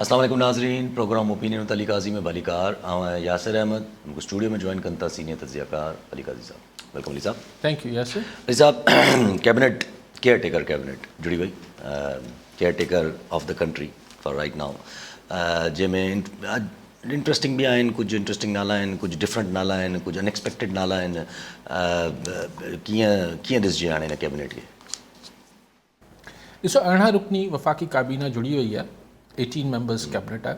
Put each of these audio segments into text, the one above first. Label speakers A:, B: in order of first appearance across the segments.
A: السلام علیکم ناظرین، پروگرام اوپینین علی قاضی میں علی کار یاسر احمد کو اسٹوڈیو میں جوائن کرتا سینئر تجزیہ کار علی قاضی صاحب. ویلکم علی صاحب.
B: Thank you Yasir.
A: علی صاحب، کیبنٹ کیئر ٹیکر کیبنٹ جڑی ہوئی caretaker of the country for right now, جن میں انٹرسٹنگ بھی آئیں، کچھ انٹرسٹنگ نالا ہیں، کچھ ڈفرنٹ نالا ہیں، کچھ انیکسپیکٹڈ نالا ہیں. کیئں ڈسجی آنے کیبنٹ کے
B: ॾिसो 18 रुकनी वफ़ाक़ी काबीना जुड़ी हुई आहे, 18 मेंबर्स कैबिनेट आहे.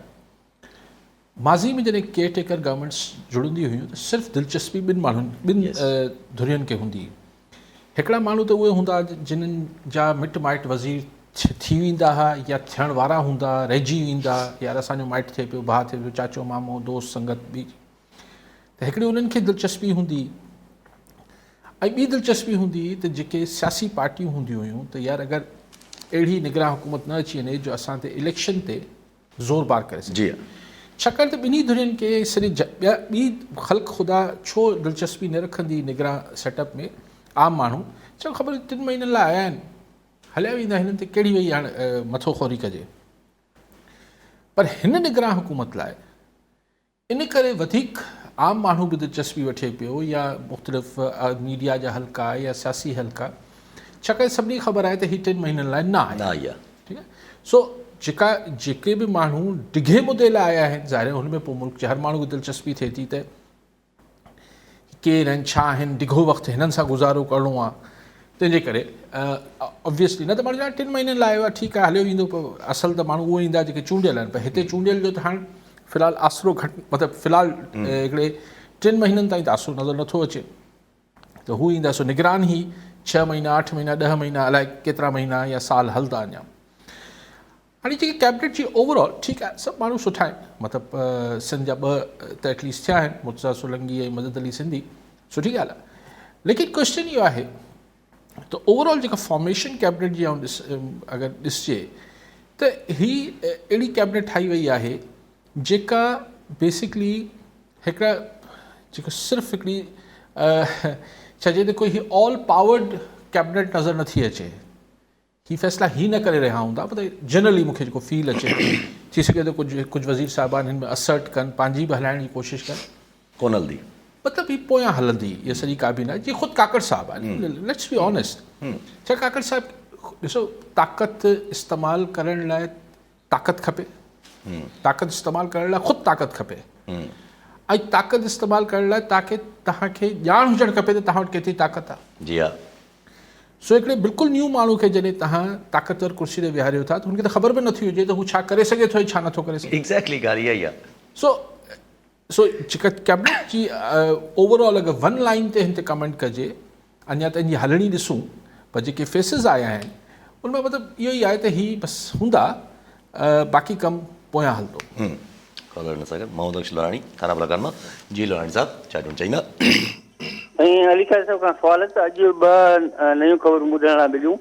B: माज़ी में जॾहिं केयर टेकर गवर्नमेंट्स जुड़ंदी हुयूं त सिर्फ़ु दिलचस्पी ॿिनि धुरियुनि खे हूंदी. हिकिड़ा माण्हू त उहे हूंदा जिन्हनि जा मिट माइट वज़ीर थी वेंदा हुआ या थियण वारा हूंदा, रहिजी वेंदा, यार असांजो माइट थिए पियो, भाउ थिए पियो, चाचो मामो दोस्त संगत बि. त हिकिड़ी उन्हनि खे दिलचस्पी हूंदी. ऐं ॿी दिलचस्पी हूंदी त जेके सियासी पार्टियूं हूंदियूं हुयूं त यार अगरि अहिड़ी निगरान हुकूमत न अची वञे जो असां ते इलेक्शन ते ज़ोरबार करे सघे.
A: जी
B: छाकाणि त ॿिन्ही धुरियुनि खे सॼी ॿिया ॿी ख़ल्क़ ख़ुदा छो दिलचस्पी न रखंदी निगरान सेटअप में. आम माण्हू चङो ख़बर 3 महीननि लाइ आया आहिनि, हलिया वेंदा, हिननि ते कहिड़ी वई हाणे मथोखोरी कजे. पर हिन निगरान हुकूमत लाइ इन करे वधीक आम माण्हू बि दिलचस्पी वठे पियो या मुख़्तलिफ़ मीडिया जा हल्का या सियासी हल्का, छाकाणि सभिनी ख़बर आहे त हीअ 3 महीननि लाइ न आहे. ठीकु आहे. सो जेके बि माण्हू डिघे मुदे लाइ आया आहिनि, ज़ाहिर हुन में पोइ मुल्क जे हर माण्हू खे दिलचस्पी थिए थी त केरु आहिनि, छा आहिनि, डिघो वक़्तु हिननि सां गुज़ारो करिणो आहे. तंहिंजे करे ऑब्वियसली न त माण्हू 3 महीननि लाइ आयो आहे, ठीकु आहे, हलियो वेंदो. असल त माण्हू उहे ईंदा जेके चूंडियल आहिनि. पर हिते चूंडियल जो त हाणे फ़िलहालु आसिरो घटि, मतिलबु फ़िलहालु हिकिड़े 3 महीननि ताईं त आसिरो नज़र नथो अचे. त हू ईंदा. सो निगरान ई 6 महीना 8 महीना 10 महीना अलाए केतिरा महीना या साल हलंदा अञा. हाणे जेके कैबिनेट जी ओवरऑल ठीकु आहे, सभु माण्हू सुठा आहिनि. मतिलबु सिंध जा 2 त एटलीस्ट थिया आहिनि, मुर्तज़ा सोलंकी ऐं मदद अली सिंधी, सुठी ॻाल्हि आहे. लेकिन क्वेश्चन इहो आहे त ओवरऑल जेका फॉर्मेशन कैबिनेट जी अगरि ॾिसजे त ही अहिड़ी कैबिनेट ठाही वई आहे जेका बेसिकली हिकिड़ा जेको सिर्फ़ु हिकिड़ी चइजे त कोई ही ऑल पावर्ड कैबिनेट नज़र नथी अचे. ही फ़ैसिला ही न करे रहिया हूंदा, पर जनरली मूंखे जेको फील अचे थी सघे तो कुझु वज़ीर साहिबान हिन में असर्ट कनि, पंहिंजी बि हलाइण जी कोशिशि कनि.
A: कोन हलंदी,
B: मतिलबु हीअ पोयां हलंदी इहा सॼी काबीना जीअं ख़ुदि काकड़ साहिबु आहे. Let's be honest. छा काकड़ साहिबु ॾिसो, ताक़त इस्तेमालु करण लाइ ताक़त खपे, ताक़त इस्तेमालु करण लाइ ख़ुदि ताक़त खपे, ऐं ताक़त इस्तेमालु करण लाइ तव्हांखे ॼाण हुजणु खपे त तव्हां वटि केतिरी ताक़त आहे. जी हा. सो हिकिड़े बिल्कुलु न्यू माण्हू खे जॾहिं तव्हां ताक़तवर कुर्सी ते विहारियो था त हुनखे त ख़बर बि नथी हुजे त हू छा करे सघे थो ऐं छा नथो करे सघे.
A: एग्ज़ैक्टली ॻाल्हि इहा ई आहे.
B: सो जेका कैबिनेट जी ओवरऑल अगरि 1 लाइन ते हिन ते कमेंट कजे, अञा त इनजी हलणी ॾिसूं, पर जेके फेसिस आया आहिनि उनमें मतिलबु इहो ई आहे त हीअ बसि हूंदा, बाक़ी कमु पोयां हलंदो.
A: कॉलर न सघनि मोहम्मद बख्श लोराणी थाना बलाकान मां. जी लोराणी साहब, छा चवणु चाहींदा?
C: ऐं अली ख़ैर साहिब खां सुवाल आहे त अॼु 2 नयूं ख़बरूं ॿुधण लाइ मिलियूं.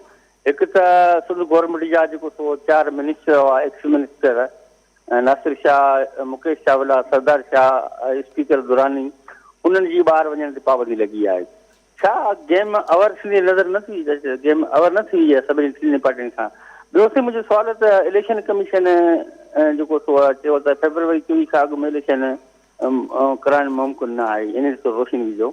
C: हिकु त सिंध गवर्नमेंट जा जेको 4 मिनिस्टर हुआ, एक्स मिनिस्टर नासिर शाह, मुकेश चावला, सरदार शाह, स्पीकर दुरानी, उन्हनि जी ॿाहिरि वञण ते पाबंदी लॻी आहे. छा गेम अवर थी नज़र न थी, गेम अवर न थी आहे सभिनी 3 पार्टियुनि खां? ॿियो से मुंहिंजो सुवाल आहे त इलेक्शन कमीशन जेको चयो त फेबरवरी 24 खां अॻु में इलेक्शन कराइणु मुमकिन न आहे, इन ते रोशनी विझो.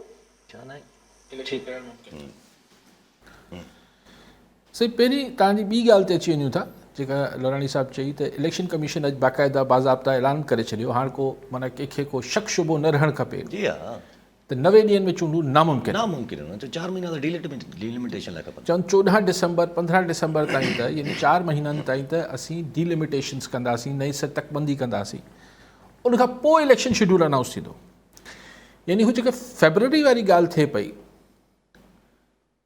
B: सही, पहिरीं तव्हांजी ॿी ॻाल्हि ते अची वञूं था जेका लोराणी साहिबु चई त इलेक्शन कमीशन अॼु बाक़ाइदा बाज़ाब्ता ऐलान करे छॾियो. हाणे को माना कंहिंखे को शक शुबो न रहणु खपे त 90 ॾींहंनि में चूंडूं नामुमकिन.
A: 4 महीना त डिलिमिटेशन लाइ खपनि.
B: चवनि 14 डिसंबर 15 डिसंबर ताईं त यानी 4 महीननि ताईं त असीं डिलिमिटेशन्स कंदासीं, नई तकबंदी कंदासीं. उनखां पोइ इलेक्शन शेड्यूल अनाउंस थींदो. यानी हू जेका फेबरवरी वारी ॻाल्हि थिए पई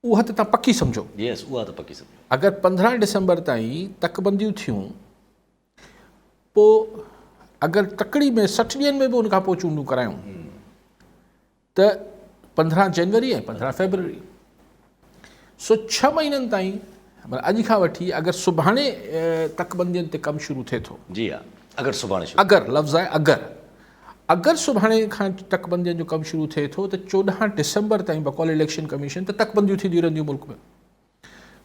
B: उहा त तव्हां पकी सम्झो.
A: यस, उहा त पकी सम्झो.
B: अगरि 15 डिसंबर ताईं तकबंदियूं थियूं, पोइ अगरि तकड़ी में 60 ॾींहंनि में बि उनखां पोइ चूंडूं करायूं त 15 जनवरी ऐं 15 फेबरवरी. सो 6 महीननि ताईं, मतिलबु अॼु खां वठी अगरि सुभाणे तकबंदियुनि ते कमु शुरू थिए थो.
A: जी हा, अगरि सुभाणे,
B: अगरि लफ़्ज़ आहे अगरि सुभाणे खां तकबंदियुनि जो कमु शुरू थिए थो त 14 डिसंबर ताईं बकौल इलेक्शन कमीशन त तकबंदियूं थींदियूं रहंदियूं मुल्क में.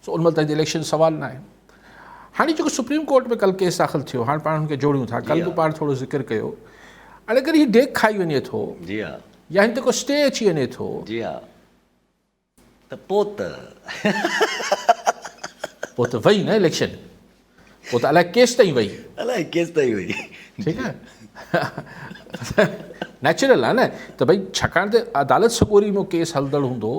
B: सो उन महिल ताईं इलेक्शन सवाल न आहे. हाणे जेको सुप्रीम कोर्ट में कल केस दाख़िल थियो, हाणे पाण हुनखे जोड़ियूं था, कल बि पाण थोरो ज़िक्र कयो, हाणे अगरि हीउ डेक खाई वञे थो
A: जी हा
B: या हिन ते को स्टे अची वञे थो,
A: जी हा, त पोइ
B: त वई न इलेक्शन, पोइ त अलाए केस ताईं वई,
A: अलाए केस ताईं हुई।
B: ठीकु आहे, नेचुरल आहे न, त भई छाकाणि त अदालत सॻोरी में केस हलंदड़ हूंदो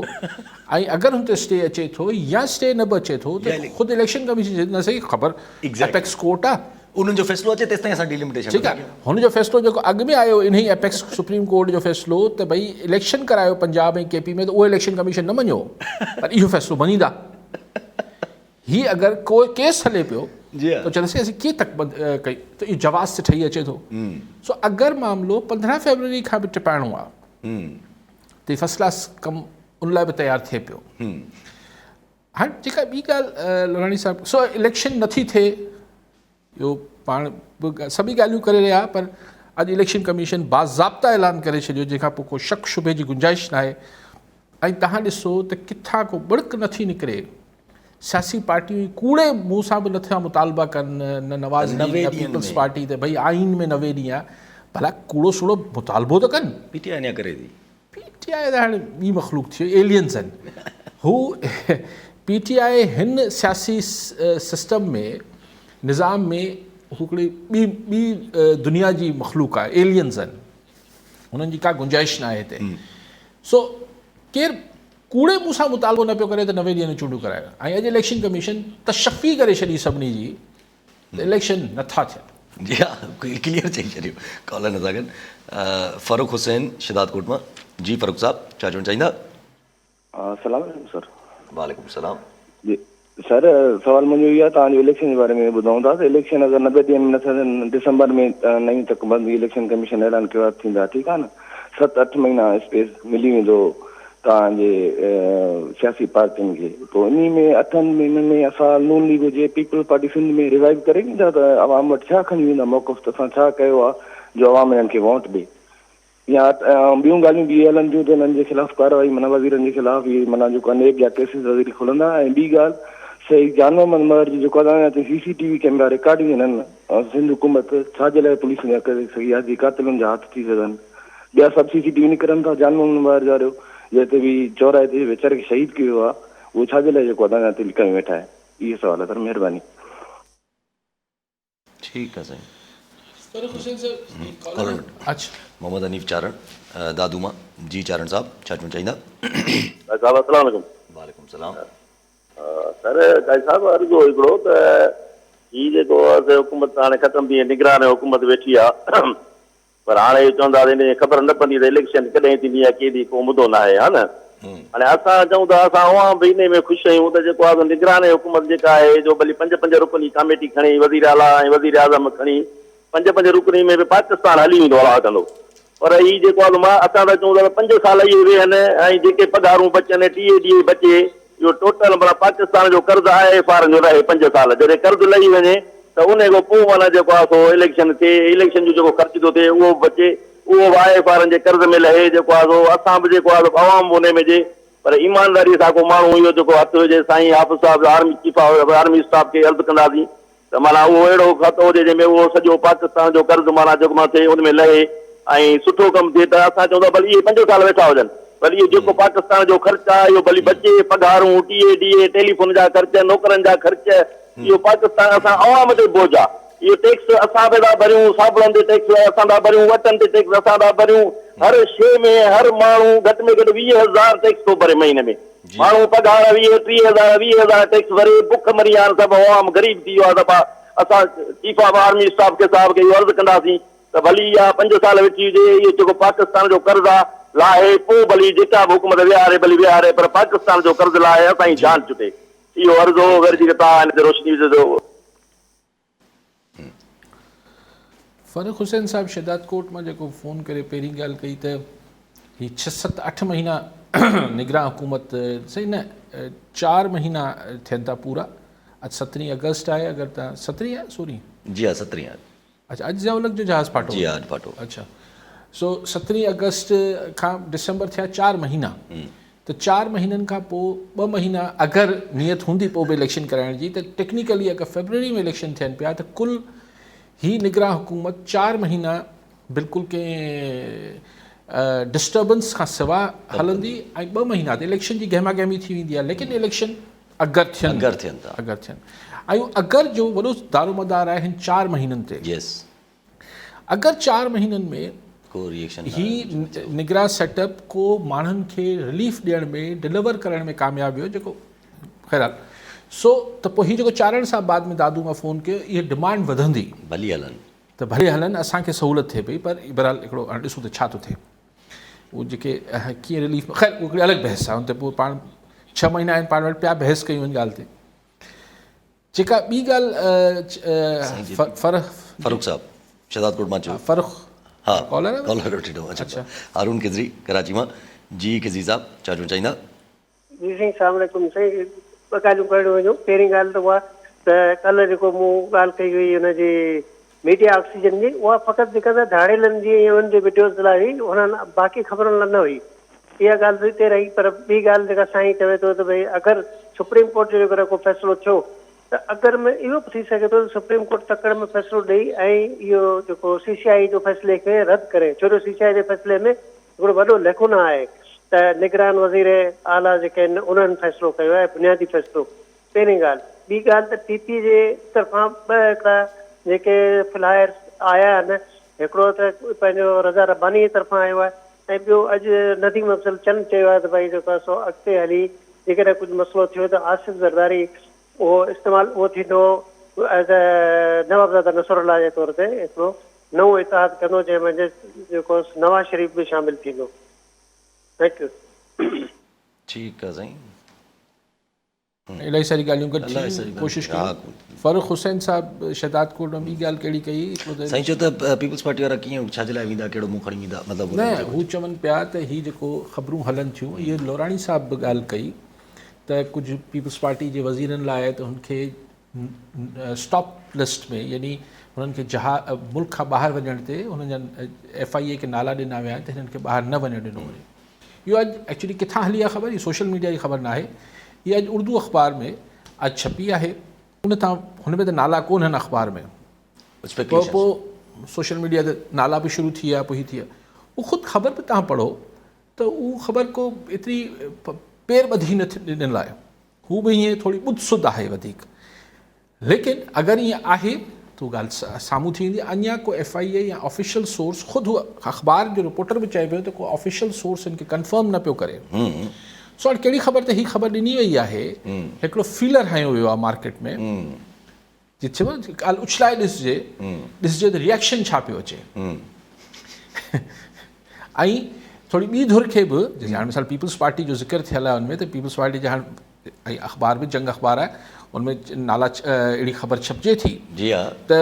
B: ऐं अगरि हुन ते स्टे अचे थो या स्टे न बि अचे थो त ख़ुदि इलेक्शन कमीशन न सही ख़बर, एपेक्स कोर्ट आहे,
A: उन्हनि जो फ़ैसिलो अचे तेसि ताईं असां डिलिमिटेशन।
B: ठीकु आहे, हुनजो फ़ैसिलो जेको अॻु में आयो इन ई एपेक्स सुप्रीम कोर्ट जो फ़ैसिलो त भई इलेक्शन करायो पंजाब ऐं केपी में, त उहो इलेक्शन कमीशन न मञियो, पर इहो फ़ैसिलो मञींदा। हीअ अगरि कोई केस हले पियो
A: जी हा,
B: तो चवंदासीं असीं कीअं तक कई, त इहो जवाज़ ते ठही अचे थो। सो अगरि मामिलो 15 फरवरी खां बि टिपाइणो आहे त फर्स्ट क्लास कमु उन लाइ बि तयारु थिए पियो। हाणे जेका ॿी ॻाल्हि लोनाणी साहिबु, सो इलेक्शन नथी थिए, इहो पाण बि सभई ॻाल्हियूं करे रहिया, पर अॼु इलेक्शन कमीशन बाज़ाब्ता ऐलान करे छॾियो, जंहिंखां पोइ को शक शुबे जी गुंजाइश न आहे। ऐं तव्हां ॾिसो त किथां को बिड़क नथी निकिरे, सियासी पार्टियूं कूड़े मुंहं सां बि नथा मुतालबा कनि, न नवाज़ लीग न पीपल्स पार्टी, त भई आइन में 90 ॾींहं आहे, भला कूड़ो सूड़ो मुतालबो त कनि।
A: पीटीआई अञा करे थी,
B: पीटीआई त हाणे ॿी मख़लूक थी, एलियंस आहिनि हू। पीटीआई हिन सियासी सिस्टम में, निज़ाम में हिकिड़ी ॿी दुनिया जी मख़लूक आहे, एलियंस आहिनि, हुननि जी का गुंजाइश न आहे हिते। सो केरु कूड़े मुंहं सां मुतालबो न पियो करे त 90 ॾींहनि चूंडूं करायो, ऐं अॼु इलेक्शन कमीशन तशफ़ी करे छॾी सभिनी जी, त इलेक्शन नथा थियनि।
A: जी हा, क्लियर चई छॾियो, कॉलर नथा कनि। फ़ारूक हुसैन शिदातकोट मां। जी फ़ारूक साहब, छा चवणु चाहींदा?
D: अस्सलाम वालेकुम सर।
A: वालेकुम सलाम।
D: जी सर, सवाल मुंहिंजो इहो आहे, तव्हांजो इलेक्शन जे बारे में ॿुधूं था त इलेक्शन अगरि 90 ॾींहंनि में न थियनि, दिसंबर में नई तकबंदी इलेक्शन कमीशन ऐलान कयो थींदा, ठीकु आहे न, 7-8 महीना स्पेस मिली वेंदो तव्हांजे सियासी पार्टियुनि खे, पोइ इन में 8 महीननि में असां नून लीग हुजे, पीपल पार्टी सिंध में रिवाइव करे ॾींदा, त आवाम वटि छा खणी वेंदा मौक़फ़, त असां छा कयो आहे जो आवाम हिननि खे वोट ॾे, या ॿियूं ॻाल्हियूं बि हलनि थियूं त हिननि जे ख़िलाफ़ कार्रवाई, माना वज़ीरनि जे ख़िलाफ़ इहे माना जेको अनेक जा केसिस वग़ैरह खुलंदा। ऐं ॿी ॻाल्हि, सही जानवर मनमर जी जेको आहे CCTV कैमरा रिकॉर्डिंग हिननि सिंध हुकूमत छाजे लाइ पुलिस न करे सघी आहे, जीअं कातिलनि जा हथ थी सघनि, ॿिया सभु CCTV निकिरनि था, जानवर मनमर जा जंहिं ते बि चौराहे ते वीचारे खे शहीद कयो आहे, उहो छाजे लाइ जेको आहे ते लिकाए वेठा आहे। इहे सवाल आहे सर, महिरबानी।
A: ठीकु आहे साईं।
B: अच्छा,
A: मोहम्मद हनीफ़ चारण दादू मां। जी चारण साहब, छा चवणु चाहींदा?
E: साहब अस्सलाम वालेकुम।
A: वालेकुम सलाम।
E: सर काई साहब अर्ज़ो हिकिड़ो त हीअ जेको आहे हुकूमत हाणे ख़तमु थी, निगरान हुकूमत वेठी आहे, पर हाणे चवंदा हिन ख़बर न पवंदी त इलेक्शन कॾहिं थींदी आहे, केॾी को मुदो न आहे, हा न। हाणे असां चऊं था असां आवाम बि इन में ख़ुशि आहियूं त जेको आहे निगरान हुकूमत जेका आहे, जो भली 5-5 रुकनी कमेटी खणी, वज़ीर आला ऐं वज़ीर आज़म खणी 5-5 रुकनी में बि पाकिस्तान हली वेंदो आहे कंदो, पर हीअ जेको आहे मां असां त चऊं था 5 साल इहे वेहनि ऐं जेके पघारूं बचनि, 30 ॾींहं बचे, इहो टोटल माना पाकिस्तान जो कर्ज़ु IFR जो रहे 5 साल, जॾहिं कर्ज़ु लही वञे त उन खां पोइ माना जेको आहे सो इलेक्शन थिए, इलेक्शन जो जेको ख़र्च थो थिए उहो बचे, उहो IFR जे कर्ज़ में लहे, जेको आहे सो असां बि जेको आहे आवाम उन में जे, पर ईमानदारीअ सां को माण्हू इहो जेको हथु विझे, साईं हाफ़िज़ साहिब आर्मी चीफ आर्मी स्टाफ खे अर्ज़ु कंदासीं त माना उहो अहिड़ो ख़त हुजे जंहिंमें उहो सॼो पाकिस्तान जो कर्ज़ु माना जेको मां थिए उन में लहे ऐं सुठो कमु थिए, त असां चऊं था भली इहे 5 साल वेठा हुजनि, भली इहो जेको पाकिस्तान जो ख़र्चु आहे इहो भली बचे, पघारूं, टीए टेलीफोन जा ख़र्च, नौकरनि जा ख़र्च, इहो पाकिस्तान असां आवाम ते बोझ आहे, इहो टैक्स असां बि था भरियूं, साबुणनि ते टैक्स असां था भरियूं, वटनि ते टैक्स असां था भरियूं, हर शइ में हर माण्हू घटि में घटि 20,000 टैक्स थो भरे महीने में, माण्हू पघार 20-30,000 20,000 टैक्स भरे, बुख मरी हाणे सभु आवाम ग़रीब थी वियो आहे। दफ़ा असां चीफ ऑफ आर्मी स्टाफ के साहिब खे इहो अर्ज़ु कंदासीं त भली इहा 5 साल वेठी हुजे, इहो जेको पाकिस्तान जो कर्ज़ु आहे लाहे, पोइ भली जेका बि हुकूमत विहारे भली विहारे, पर पाकिस्तान जो कर्ज़ु लाहे असांजी जान छुटे, इहो अर्ज़ो गॾिजी तव्हां हिन ते रोशनी विझो।
B: फ़ारूक हुसैन साहिब शिदातकोट मां जेको फ़ोन करे पहिरीं ॻाल्हि कई त हीअ 6-7-8 महीना निगरान हुकूमत, सही न 4 महीना थियनि था पूरा, अॼु 17 अगस्त आहे, अगरि तव्हां 17 आहे 16?
A: जी हा, 17 आहे।
B: अच्छा, अॼु जंहिं जो जहाज़ फाटो?
A: जी हा, फाटो।
B: अच्छा, सो 17 अगस्त खां दिसंबर थिया 4 महीना, त 4 महीननि खां पोइ 2 महीना अगरि नियत हूंदी पोइ बि इलेक्शन कराइण जी, त टेक्निकली अगरि फेबररी में इलेक्शन थियनि पिया त कुल ही निगरान हुकूमत 4 महीना बिल्कुलु कंहिं डिस्टर्बेंस खां सवाइ हलंदी ऐं 2 महीना ते इलेक्शन जी गहमा गहमी थी वेंदी आहे। लेकिन इलेक्शन अगरि थियनि ऐं अगरि जो वॾो दारोमदार आहे हिन 4 महीननि ते।
A: यस,
B: अगरि 4 महीननि में
A: को रिएक्शन
B: ही निगरान सेटअप को माण्हुनि खे रिलीफ ॾियण में डिलीवर करण में कामयाबु वियो, जेको ख़ैरु सो त पोइ हीउ जेको 4 साल बाद में दादू मां फ़ोन कयो, इहा डिमांड वधंदी
A: भली हलनि
B: त भले हलनि, असांखे सहूलियत थिए पई, पर बहरहाल हिकिड़ो ॾिसूं त छा थो थिए। उहो जेके कीअं रिलीफ, ख़ैरु उहा हिकिड़ी अलॻि बहस आहे, हुन ते पोइ पाण 6 महीना आहिनि, पाण वटि पिया बहस कयूं हिन ॻाल्हि ते। जेका ॿी ॻाल्हि
A: फ़ारूक साहब शहदादकोट मां चयो,
B: फ़र्क़
A: हाँ
B: कॉलर
A: कॉलर वठी ॾिनो। अच्छा, हारून किजरी कराची मां। जी किज़ी साहब छा चवणु चाहींदा?
F: जी साईं, अस्सलाम वालेकुम साईं। ॿ ॻाल्हियूं करणियूं हुयूं। पहिरीं ॻाल्हि त उहा त कल्ह जेको मूं ॻाल्हि कई हुई हुनजी मीडिया ऑक्सीजन जी, उहा फ़क़ति जेका त झाड़ेलनि जी ऐं उन्हनि जे वीडियोज़ लाइ हुई, हुननि बाक़ी ख़बरुनि लाइ न हुई। इहा ॻाल्हि बि हिते रही। पर ॿी ॻाल्हि जेका साईं चवे थो त भई अगरि सुप्रीम कोर्ट जो जेकर को फ़ैसिलो थियो त अगरि में इहो बि थी सघे थो त सुप्रीम कोर्ट तकड़ में फ़ैसिलो ॾेई ऐं इहो जेको CCI जो फ़ैसिले खे रद्द करे, छो जो CCI जे फ़ैसिले में हिकिड़ो वॾो लेखुना आहे त निगरान वज़ीर आला जेके आहिनि उन्हनि फ़ैसिलो कयो आहे, बुनियादी फ़ैसिलो। पहिरीं ॻाल्हि। ॿी ॻाल्हि त PP जे तरफ़ां 2 हिकिड़ा जेके फ्लायर्स आया आहिनि, हिकिड़ो त पंहिंजो रज़ा रब्बानी जे तरफ़ां आयो आहे ऐं ॿियो अॼु नदीम अफ़ज़ल चंद चयो आहे त भई जेको आहे सो अॻिते हली जेकॾहिं कुझु मसइलो थियो त आसिफ़ ज़रदारी उहो इस्तेमालु उहो थींदो एज़ अ नवाबज़ादा नसरुल्लाह जे तौर ते हिकिड़ो नओं इतिहाद कंदो, जंहिंमें जेको नवाज़ शरीफ़ बि शामिलु थींदो। Thank U.
A: ठीकु आहे साईं,
B: इलाही सारी ॻाल्हियूं गॾु कोशिशि कयूं। फ़ारूक हुसैन साहब शहदादकोट में ॿी ॻाल्हि कहिड़ी कई?
A: साईं चयो त पीपल्स पार्टी वारा कीअं छाजे लाइ वेंदा, कहिड़ो मुंहुं खणी वेंदा, मतिलबु
B: न हू चवनि पिया त हीअ जेको ख़बरूं हलनि थियूं, इहे लोराणी साहब बि ॻाल्हि कई त कुझु पीपल्स पार्टी जे वज़ीरनि लाइ त हुनखे स्टॉप लिस्ट में, यानी हुननि खे मुल्क खां ॿाहिरि वञण ते हुननि जा FIA खे नाला ॾिना विया आहिनि त हिननि खे ॿाहिरि न वञणु ॾिनो वञे। इहो अॼु एक्चुअली किथां हली आहे ख़बर, इहा सोशल मीडिया जी ख़बर न आहे, इहा अॼु उर्दू अख़बार में अॼु छपी आहे। हुन में त नाला कोन आहिनि अख़बार में, पोइ सोशल मीडिया ते नाला बि शुरू थी विया, पोइ हीअ थी विया। उहो ख़ुदि ख़बर बि तव्हां पढ़ो त उहा ख़बर को एतिरी पेर ॿधी न ॾिनल आहे, हू बि हीअं थोरी ॿुध सुध आहे वधीक। लेकिन अगरि ईअं आहे त उहा ॻाल्हि साम्हूं थी वेंदी। अञा को FIA या ऑफिशियल सोर्स, ख़ुदि अख़बार जो रिपोर्टर बि चए पियो त को ऑफिशियल सोर्स हिन खे कंफर्म न पियो करे। सो हाणे कहिड़ी ख़बर त हीअ ख़बर ॾिनी वई आहे, हिकिड़ो फीलर हयो वियो आहे मार्केट में, जिथे ॻाल्हि उछलाए ॾिसजे त रिएक्शन छा पियो अचे। ऐं थोरी ॿी धुर खे बि, हाणे मिसाल पीपल्स पार्टी जो ज़िक्र थियल आहे हुनमें, त पीपल्स पार्टी जा हाणे ऐं अख़बार बि जंग अख़बार आहे, उनमें नाला अहिड़ी ख़बर छपिजे थी।
A: जी हा,
B: त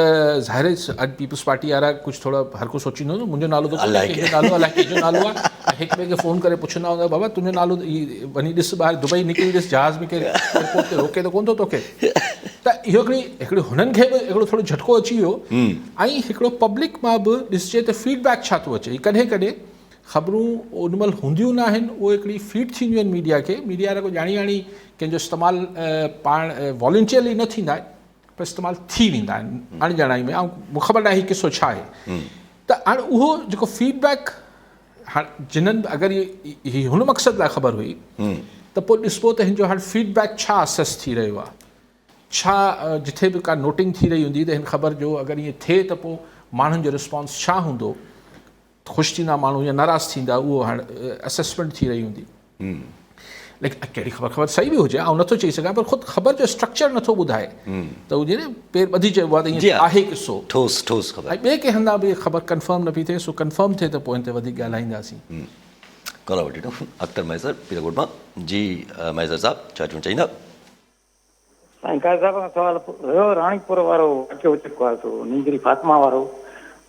B: ज़ाहिर अॼु पीपल्स पार्टी वारा कुझु थोरो हर को सोचींदो न मुंहिंजो नालो त कंहिंजो नालो अलाए कंहिंजो नालो आहे, ऐं हिक ॿिए खे फ़ोन करे पुछंदा हूंदा, बाबा तुंहिंजो नालो वञी ॾिस ॿाहिरि दुबई निकिरी ॾिस, जहाज़ में केरु एयरपोर्ट ते रोके त कोन थो तोखे। त इहो हिकिड़ी हुननि खे बि हिकिड़ो थोरो झटको अची वियो। ऐं हिकिड़ो पब्लिक मां बि ॾिसजे त फीडबैक छा थो अचे। कॾहिं कॾहिं ख़बरूं ओॾीमहिल हूंदियूं न आहिनि, उहे हिकिड़ी फीड थींदियूं आहिनि मीडिया खे, मीडिया वारा को ॼाणी कंहिंजो इस्तेमालु पाण वॉलंटियरली न थींदा आहिनि, पर इस्तेमालु थी वेंदा आहिनि अणॼाणाई में। ऐं मूंखे ख़बर न आहे हीउ किसो छा आहे। त हाणे उहो जेको फीडबैक, हाणे जिन्हनि अगरि हीअ हुन मक़सद लाइ ख़बर हुई त पोइ ॾिसबो त हिन जो हाणे फीडबैक छा असेस थी रहियो आहे, छा जिथे बि का नोटिंग थी रही हूंदी त हिन ख़बर जो अगरि ईअं थिए त पोइ माण्हुनि जो रिस्पॉन्स छा हूंदो, ख़ुशि थींदा माण्हू या नाराज़ थींदा, उहो हाणे असेसमेंट थी रही हूंदी। लेकिन कहिड़ी ख़बर सही बि हुजे, ऐं नथो चई सघां, पर ख़ुदि ख़बर जो स्ट्रक्चर नथो ॿुधाए त हुजे न पेर ॿधी चइबो आहे त ईअं आहे किसो
A: ठोस ख़बर।
B: ऐं ॿिए कंहिं हंधा बि ख़बर कंफर्म न पई थिए, सो कंफर्म थिए त पोइ हिन ते वधीक ॻाल्हाईंदासीं।
A: कॉल वठी ॾियो, अख्तर मैसर पीरकोट मां। जी मैसर साहब छा चवणु चाहींदा?
G: साईं काज़ साहब खां सवाल हुयो, राणीपुर वारो अचो जेको आहे सो नींगरी फातिमा वारो,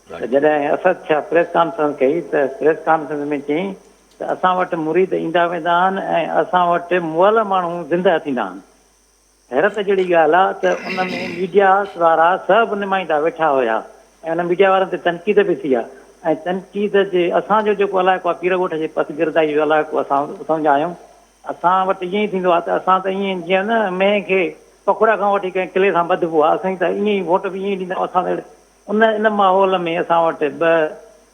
G: त जॾहिं असद छा प्रेस कॉन्फ्रेंस कई त प्रेस कॉन्फ्रेंस में चयईं त असां वटि मुरीद ईंदा वेंदा आहिनि ऐं असां वटि मुअल माण्हू ज़िंदा थींदा आहिनि। हैरत जहिड़ी ॻाल्हि आहे त उन में मीडिया वारा सभु नुमाइंदा वेठा हुया ऐं उन मीडिया वारनि ते तनक़ीद बि थी आहे। ऐं तनक़ीद जे असांजो जेको अलाइक़ो आहे पीरगोठ जे पसगिरदाई जो अलाइक़ो असां सम्झा आहियूं, असां वटि ईअं ई थींदो आहे त असां त ईअं जीअं न मेंह खे पकोड़ा खां वठी कंहिं किले सां ॿधबो आहे, असां त ईअं ई वोट बि ईअं ई ॾींदा असां त इन माहौल में असां वटि 2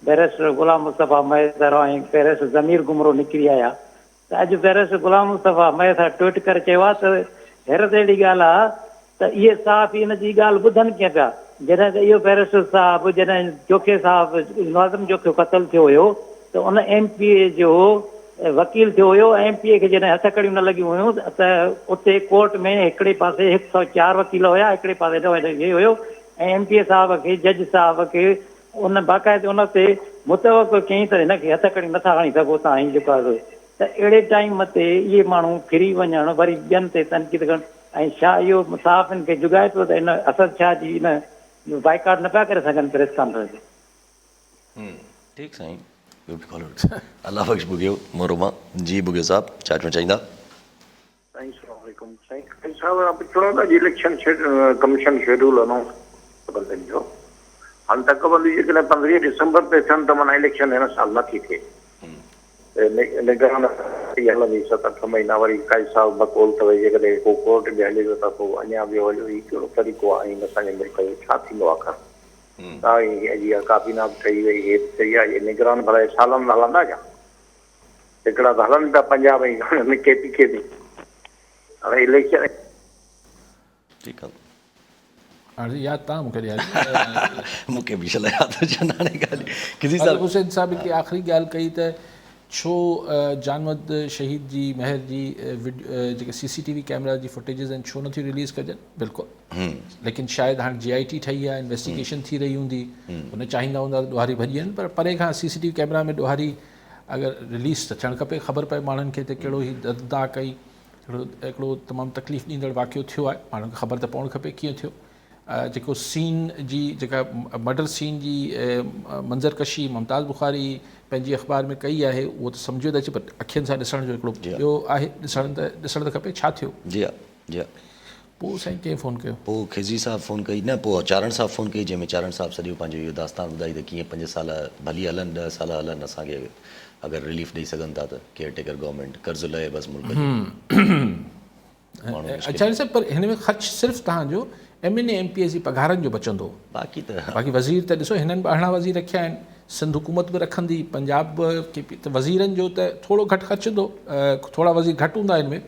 G: बैरिस्टर गुलाम मुस्तफ़ा मैसर ऐं बैरिस्टर ज़मीर गुमरो निकिरी आया। त अॼु बैरिस्टर गुलाम मुस्तफ़ा मैसर ट्वीट करे चयो आहे त हैरत अहिड़ी ॻाल्हि आहे त इहे साहब इन जी ॻाल्हि ॿुधनि कीअं पिया, जॾहिं त इहो बैरिस्टर साहिबु जॾहिं जोखे साहिबु नाज़िम जोखे क़तलु थियो हुयो त उन MPA जो वकील थियो हुयो। MPA खे जॾहिं हथकड़ियूं न लॻियूं हुयूं त उते कोर्ट में हिकिड़े पासे 104 वकील हुया, हिकिड़े पासे इहे हुयो ऐं MPA साहिब खे जज साहिब खे उन बाक़ाइदे उन ते मुतवक़ो कयईं त हिनखे हथकड़ियूं नथा हणी सघो तव्हां हीअ जेको आहे त अहिड़े टाइम ते इहे माण्हू फिरी वञणु वरी ॿियनि ते तनक़ीद करणु ऐं छा इहो साफ़िन खे जुगाए थो त इन असद शाह जी इन बाइकाट न पिया करे सघनि प्रेस कॉन्फ्रेंस।
A: ठीकु साईं, अलाह बख़्श बुगियो मोरमा जी। बुगियो साहब छा चवणु चाहींदा?
H: साईं अस्सलाम वालेकुम। साईं साहब पुछणो था इलेक्शन कमीशन शेड्यूल अनाउंस बंदनि जो हाणे तकबंदी जेकॾहिं 15 दिसंबर ते थियनि त माना इलेक्शन हिन साल नथी थिए, निगरान हलंदी 7-8 महीना, वरी काई साहब बकोल त भई जेकॾहिं को कोर्ट बि हले थो त पोइ अञा ॿियो हलियो। हीउ कहिड़ो तरीक़ो आहे? ऐं असांजे मुल्क जो छा थींदो आख़िर? जीअं काबीना बि ठही वई, हे बि ठही आहे, निगरान भला सालनि में हलंदा छा? हिकिड़ा त हलनि था पंजाब ऐं KP खे बि। हाणे इलेक्शन
A: ठीकु आहे,
B: हाणे यादि तव्हां मूंखे ॾियारी,
A: मूंखे बि छा यादि अचनि हाणे ॻाल्हि किसी
B: अली
A: साहब
B: हुसैन साहिब हिकिड़ी आख़िरी ॻाल्हि कई त छो जानमद शहीद जी महर जी जेके CCTV कैमरा जी फुटेजिस आहिनि छो नथी रिलीज़ कजनि? बिल्कुलु, लेकिन शायदि हाणे GIT ठही आहे, इन्वेस्टिगेशन थी रही हूंदी, हुन चाहींदा हूंदा त ॾोहारी भॼी वञनि, पर परे खां CCTV कैमरा में ॾोहारी अगरि रिलीज़ त थियणु खपे, ख़बर पए माण्हुनि खे त कहिड़ो ई दर्दा कई, हिकिड़ो तमामु तकलीफ़ ॾींदड़ वाक़ियो थियो आहे, माण्हुनि खे ख़बर त पवणु खपे कीअं थियो। जेको सीन जी जेका मर्डर सीन जी मंज़रकशी मुमताज़ बुखारी पंहिंजी अख़बार में कई आहे उहो त सम्झो त अचे, पर अखियुनि सां ॾिसण जो हिकिड़ो ॿियो आहे, ॾिसण त खपे छा थियो।
A: जी हा, जी हा।
B: पोइ साईं कंहिं फ़ोन कयो?
A: पोइ खिज़री साहब फ़ोन कई, न पोइ चारण साहब फ़ोन कई, जंहिंमें चारण साहब सॼो पंहिंजो इहो दास्तान ॿुधाई त कीअं 5 साल भली हलनि, 10 साल हलनि, असांखे अगरि रिलीफ ॾेई सघनि था त केयरटेकर गवर्नमेंट कर्ज़ु लहे बसि मुल्क
B: अच्छा साहब, पर हिन में ख़र्च सिर्फ़ु तव्हांजो MNA MPA जी पघारनि जो बचंदो,
A: बाक़ी त
B: बाक़ी वज़ीर त ॾिसो हिननि 12 वज़ीर रखिया आहिनि, सिंध हुकूमत बि रखंदी, पंजाब त वज़ीरनि जो त थोरो घटि ख़र्चु हूंदो, थोरा वज़ीर घटि हूंदा हिन में,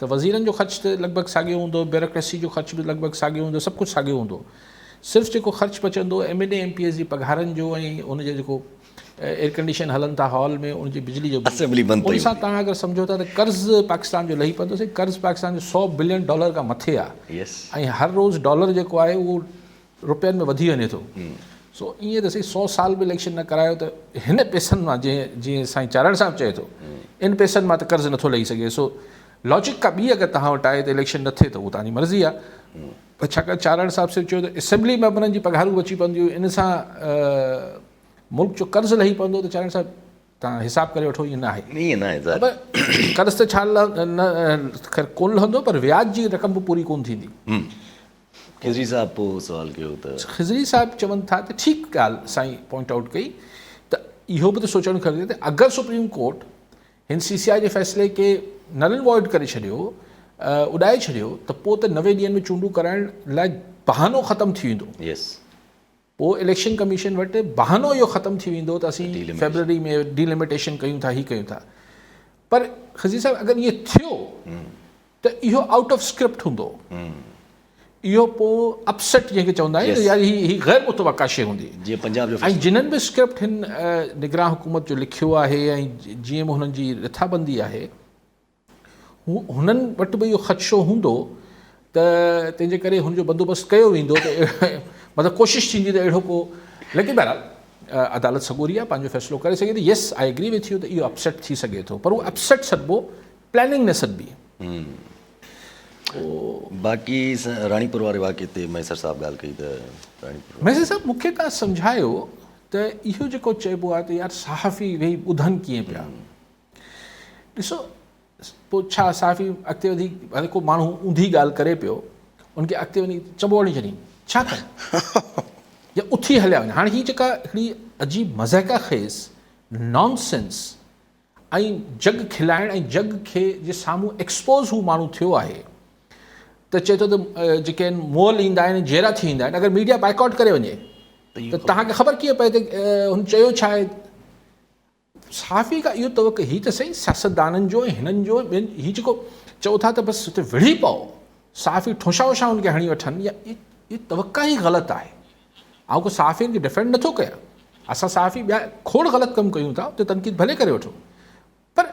B: त वज़ीरनि जो ख़र्चु त लॻभॻि साॻियो हूंदो, ब्यूरोक्रेसी जो ख़र्चु बि लॻभॻि साॻियो हूंदो, सभु कुझु साॻियो हूंदो। सिर्फ़ु जेको ख़र्चु बचंदो MNA MPA जी पघारनि जो ऐं उनजो जेको एयर कंडीशन हलनि था हॉल में, उनजी बिजली जो
A: असेंबली बंदि
B: उन सां तव्हां अगरि सम्झो था त कर्ज़ु पाकिस्तान जो लही पवंदो, कर्ज़ु पाकिस्तान जो $100 बिलियन खां मथे आहे, ऐं हर रोज़ु डॉलर जेको आहे उहो रुपयनि में वधी वञे थो। सो ईअं त सही 100 साल बि इलेक्शन न करायो त हिन पैसनि मां जीअं साईं चारण साहिबु चए थो, इन पैसनि मां त कर्ज़ु नथो लही सघे। सो लॉजिक का ॿी अगरि तव्हां वटि आहे त इलेक्शन न थिए त उहो तव्हांजी मर्ज़ी आहे, पर छाकाणि चारण साहिब से चयो त असेंबली मेंबरनि जी पघारूं बची पवंदियूं, इन सां मुल्क जो कर्ज़ु लही पवंदो, त चारण साहिबु तव्हां हिसाबु करे वठो, ईअं न आहे।
A: ईअं न आहे,
B: कर्ज़ु त छा कोन लहंदो, पर व्याज जी रक़म बि पूरी कोन थींदी।
A: खिज़री साहब पोइ सुवाल कयो त
B: खिज़री साहिबु चवनि था त ठीकु ॻाल्हि साईं पॉइंट आउट कई त इहो बि त सोचणु खपे त अगरि सुप्रीम कोर्ट हिन CCI जे फ़ैसिले खे नल एंड वॉइड करे छॾियो, उॾाए छॾियो, त पोइ त 90 ॾींहंनि में चूंडूं कराइण लाइ बहानो ख़तमु थी वेंदो। पोइ इलेक्शन कमीशन वटि बहानो इहो ख़तमु थी वेंदो त असीं फेबररी में डिलिमिटेशन कयूं था, हीअ कयूं था। पर खिज़री साहिबु अगरि इहो थियो त इहो आउट ऑफ स्क्रिप्ट हूंदो, इहो पोइ अपसेट जंहिंखे चवंदा आहियूं यार ही गैर मुतवक़ा शइ हूंदी,
A: जीअं पंजाब जो,
B: ऐं जिन्हनि बि स्क्रिप्ट हिन निगरान हुकूमत जो लिखियो आहे ऐं जीअं बि हुननि जी रिथाबंदी आहे, हुननि वटि बि इहो ख़दशो हूंदो त तंहिंजे करे हुनजो बंदोबस्तु कयो वेंदो, त मतिलबु कोशिशि थींदी त अहिड़ो को, लेकिन बहरहाल अदालत सॻोरी आहे, पंहिंजो फ़ैसिलो करे सघे थी। Yes I agree with you त इहो अपसेट थी सघे थो, पर उहो अपसेट सॾिबो, प्लैनिंग न सॾिबी।
A: बाक़ी राणीपुर वारे वाक़े ते मैसर साहब ॻाल्हि कई त
B: मैसर साहब मूंखे तव्हां सम्झायो त इहो जेको चइबो आहे त यार सहाफ़ी वेही ॿुधनि कीअं पिया, ॾिसो पोइ छा सहाफ़ी अॻिते वधी, हर को माण्हू ऊंधी ॻाल्हि करे पियो, उनखे अॻिते वञी चॿो हणी छॾी, छा कनि या उथी हलिया वञनि। हाणे हीअ जेका हिकिड़ी अजीब मज़ाक़ा खेज़ नॉनसेंस ऐं जग खिलाइण ऐं जग खे जे साम्हूं एक्सपोज़ हू माण्हू थियो आहे त चए थो त जेके आहिनि मोल ईंदा आहिनि जहिड़ा थी ईंदा आहिनि, अगरि मीडिया बाइकआउट करे वञे त तव्हांखे ख़बर कीअं पए त हुन चयो छा आहे। सहाफ़ी खां इहो तवक़ो हीअ त सही सियासतदाननि जो ऐं हिननि जो ॿियनि हीअ जेको चओ था त बसि हुते विढ़ी पओ सहाफ़ी ठोशा वोशा हुनखे हणी वठनि, या इहा तवक़ा ई ग़लति आहे। ऐं को सहाफ़ियुनि खे डिफेंड नथो कयां, असां सहाफ़ी ॿिया खोड़ ग़लति कमु कयूं था, उते तनक़ीद भले करे वठो, पर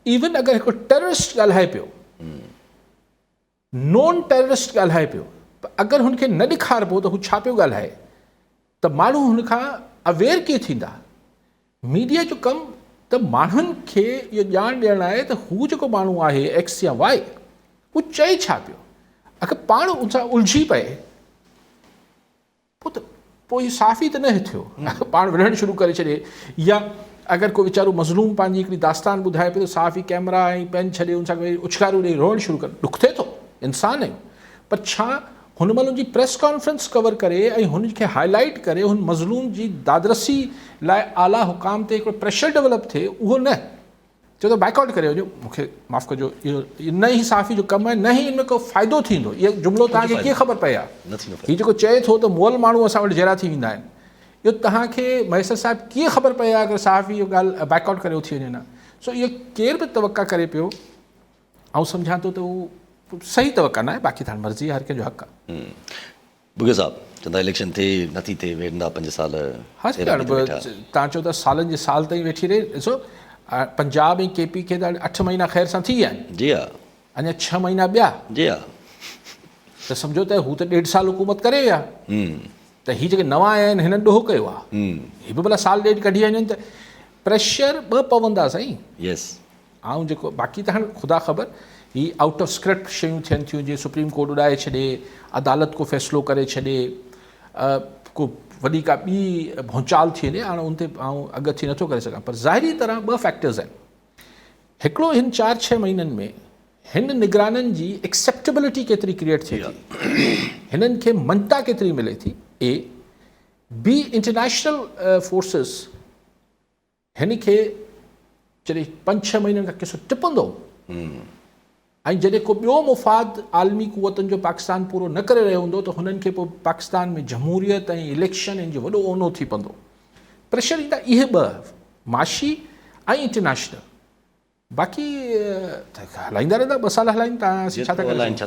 B: इवन अगरि हिकु टेररिस्ट ॻाल्हाए पियो, नॉन टेररिस्ट ॻाल्हाए पियो, अगरि हुनखे न ॾेखारिबो त हू छा पियो ॻाल्हाए त माण्हू हुनखां अवेयर कीअं थींदा। मीडिया जो कमु त माण्हुनि खे इहो ॼाण ॾियणु आहे त हू जेको माण्हू आहे एक्स या वाई हू चए छा पियो, अगरि पाण उन सां उलझी पए पोइ इहो साफ़ी त न थियो, पाण विढ़णु शुरू करे छॾे। या अगरि को वीचारो मज़लूम पंहिंजी हिकिड़ी दास्तान ॿुधाए पियो त साफ़ी कैमरा ऐं पेन छॾे हुन सां उछकारू ॾेई रोअणु शुरू करे, ॾुख थिए थो, इंसानु आहियूं, पर छा हुन महिल जी प्रेस कॉन्फ्रेंस कवर करे ऐं हुनखे हाईलाइट करे हुन मज़लूम जी दादरसी लाइ आला हुकाम ते हिकिड़ो प्रेशर डेवलप थिए, उहो न चओ त बाइकआउट करे वञो, मूंखे माफ़ु कजो, इहो न ई साफ़ी जो कमु आहे, न ई हिन में को फ़ाइदो थींदो। इहो जुमिलो तव्हांखे कीअं ख़बर पए आहे, हीउ जेको चए थो त मोल माण्हू असां वटि जहिड़ा थी वेंदा आहिनि, इहो तव्हांखे मयसर साहिबु कीअं ख़बर पए आहे अगरि साफ़ी इहो ॻाल्हि बाइकआउट करे उथी वञे न। सो इहो केर बि तवक़ा करे पियो, ऐं सम्झां थो त उहो सही तवक़ा न आहे, बाक़ी तव्हां मर्ज़ी हर कंहिंजो हक़ आहे।
A: बुगे साहब चवंदा इलेक्शन थिए नथी थिए, वेंदा 5 साल।
B: हा तव्हां चओ था सालनि जे साल ताईं वेठी रहे, ॾिसो पंजाब ऐं KP खे त 8 महीना ख़ैर सां थी विया आहिनि,
A: जी हा,
B: अञा 6 महीना ॿिया, जी हा, त सम्झो त हू त 1.5 साल हुकूमत करे विया, त हीअ जेके नवां आया आहिनि हिननि ॾोहो कयो आहे, हीअ बि भला साल ॾेढ कढी वञनि त प्रेशर 2 पवंदा साईं। यस, ऐं जेको बाक़ी त हाणे ख़ुदा ख़बर ही आउट ऑफ स्क्रिप्ट शयूं थियनि थियूं, जीअं सुप्रीम कोर्ट उॾाए छॾे, अदालत को फ़ैसिलो करे छॾे, को वॾी का ॿी भौचाल थी वञे, हाणे उन ते आउं अॻु नथो करे सघां, पर ज़ाहिरी तरह 2 फैक्टर्स आहिनि। हिकिड़ो हिन 4-6 महीननि में हिन निगराननि जी एक्सेप्टेबिलिटी केतिरी क्रिएट थिए थी, हिननि खे मञता केतिरी मिले थी, A, B इंटरनेशनल फोर्सिस हिन खे जॾहिं 5-6 महीननि खां किसो टिपंदो ऐं जॾहिं को ॿियो मुफ़ाद आलमी क़ुवतनि जो पाकिस्तान पूरो न करे रहियो हूंदो त हुननि खे पोइ पाकिस्तान में जमहूरियत ऐं इलेक्शन जो वॾो ओनो थी पवंदो। प्रेशर ईंदा इहे 2, माशी ऐं इंटरनेशनल, बाक़ी हलाईंदा रहंदा, 2 साल हलाइनि, तव्हां छा था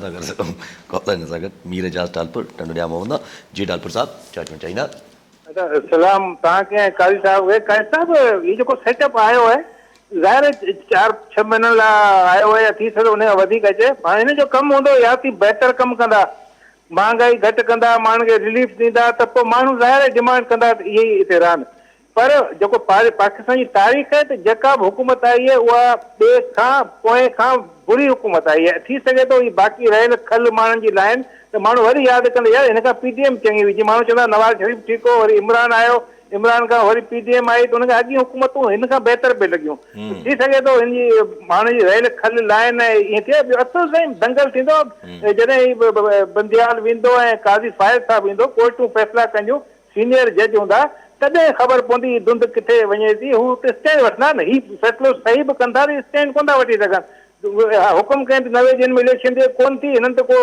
B: करे
A: सघूं। कॉलर सां गॾु मीर एजाज़ टालपुर टंडुडिया मोहम्मद। जी टालपुर साहब छा चवणु चाहींदा?
I: सलाम तव्हांखे ऐं कारी साहिब, हीउ जेको सेटअप आयो आहे ज़ाहिर 4-6 महीननि लाइ आयो आहे, या थी सघे उन खां वधीक अचे, हाणे हिन जो कमु हूंदो या थी बहितर कमु कंदा, महांगाई घटि कंदा, माण्हुनि खे रिलीफ ॾींदा, त पोइ माण्हू ज़ाहिर डिमांड कंदा त इहे ई हिते रहनि। पर जेको पाकिस्तान जी तारीख़ आहे त जेका बि हुकूमत आई आहे उहा ॿिए खां पोइ खां बुरी हुकूमत आई आहे। थी सघे थो ही बाक़ी रहियल खल माण्हुनि जी लाइन त माण्हू वरी यादि कंदे, यार हिन खां PTM चङी हुई, जीअं माण्हू चवंदा नवाज़ शरीफ़ ठीकु हो, वरी इमरान आयो, इमरान खां वरी PTM आई, त हुनखे अॻी हुकूमतूं हिन खां बहितर पई लॻियूं। थी सघे थो हिन जी माण्हुनि जी रहियल खल लाइन ईअं थिए। ॿियो अथो साईं दंगल थींदो जॾहिं बंदियाल वेंदो ऐं काज़ी फाइज़ साहिबु ईंदो, कोर्टूं फ़ैसिला कंदियूं, सीनियर जज हूंदा, तॾहिं ख़बर पवंदी धुंध किथे वञे थी। हू त स्टैंड वठंदा न, हीउ फ़ैसिलो सही बि कंदा, स्टैंड कोन था वठी सघनि। हुकुम कयनि 90 ॾींहंनि में इलेक्शन थिए, कोन थी, हिननि त को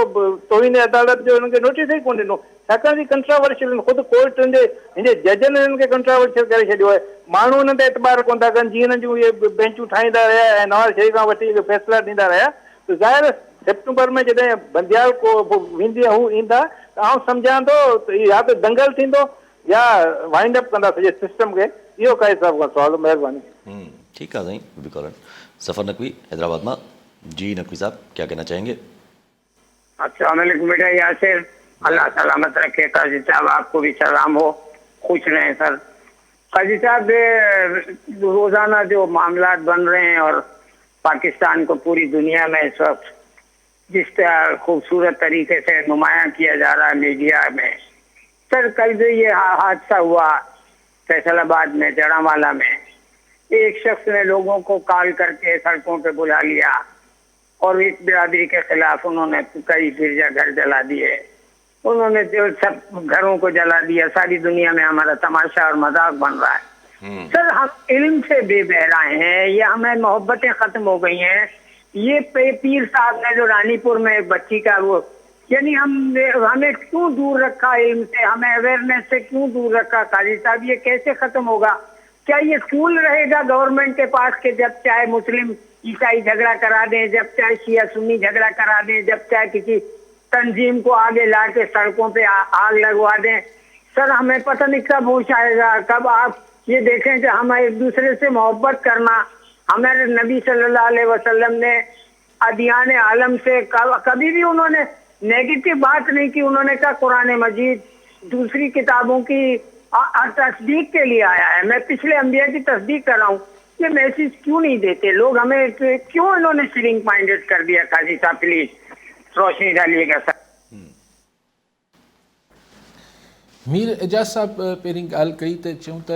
I: तोहीन अदालत जो हिननि खे नोटिस ई कोन ॾिनो, छाकाणि कंट्रावर्शियल आहिनि। ख़ुदि कोर्टनि जे हिन जजनि हिननि खे कंट्रावर्शियल करे छॾियो आहे। माण्हू हिन ते एतबार कोन था कनि, जीअं हिननि जूं इहे बेंचूं ठाहींदा रहिया ऐं नवाज़ शरीफ़ खां वठी फ़ैसिला ॾींदा रहिया, त ज़ाहिर सेप्टेंबर में जॾहिं बंदियाल को वेंदी हू ईंदा त आउं सम्झां थो त या त दंगल थींदो या वाइंड अप कंदा सॼे सिस्टम खे। इहो काई साहिब खां सवाल, महिरबानी।
A: ठीक है साईं बी कॉलर सफ़र नकवी हैदराबाद में। जी नकवी साहब क्या कहना चाहेंगे?
J: अस्सलाम वालेकुम बेटा यासिर, अल्लाह सलामत रखे। काजी साहब आपको भी सलाम हो, खुश रहें सर। काजी साहब रोजाना जो मामला बन रहे हैं और पाकिस्तान को पूरी दुनिया में इस वक्त जिस तरह खूबसूरत तरीके से नुमायां किया जा रहा है मीडिया में, सर कल जो ये हादसा हुआ फैसलाबाद में जड़ावाला में, एक शख्स ने लोगों को कॉल करके सड़कों पे बुला लिया और एक बिरादरी के खिलाफ उन्होंने कई गिरजा घर जला दिए, उन्होंने जो सब घरों को जला दिया। सारी दुनिया में हमारा तमाशा और मजाक बन रहा है। سر ہم علم سے بے بہرا ہیں، یہ ہمیں محبتیں ختم ہو گئی ہیں. یہ پیر صاحب نے جو رانی پور میں ایک بچی کا وہ یعنی ہمیں کیوں دور رکھا علم سے، ہمیں اویئرنیس سے کیوں دور رکھا قاضی صاحب؟ یہ کیسے ختم ہوگا؟ کیا یہ اسکول رہے گا گورنمنٹ کے پاس کہ جب چاہے مسلم عیسائی جھگڑا کرا دیں، جب چاہے شیعہ سنی جھگڑا کرا دیں، جب چاہے کسی تنظیم کو آگے لا کے سڑکوں پہ آگ لگوا دیں؟ سر ہمیں پتہ نہیں کب ہوش آئے گا، کب آپ یہ دیکھیں کہ ہم ایک دوسرے سے محبت کرنا. ہمارے نبی صلی اللہ علیہ وسلم نے ادیان عالم سے کبھی بھی انہوں نے نیگیٹو بات نہیں کی. انہوں نے کہا قرآن مجید دوسری کتابوں کی تصدیق کے لیے آیا ہے. میں پچھلے انبیاء کی تصدیق کر رہا ہوں. یہ میسج کیوں نہیں دیتے لوگ ہمیں؟ کیوں انہوں نے شرنک مائنڈڈ کر دیا؟ قاضی صاحب پلیز روشنی ڈالیے گا سر.
B: میر اعجاز صاحب पहिरीं ॻाल्हि कई त चयूं त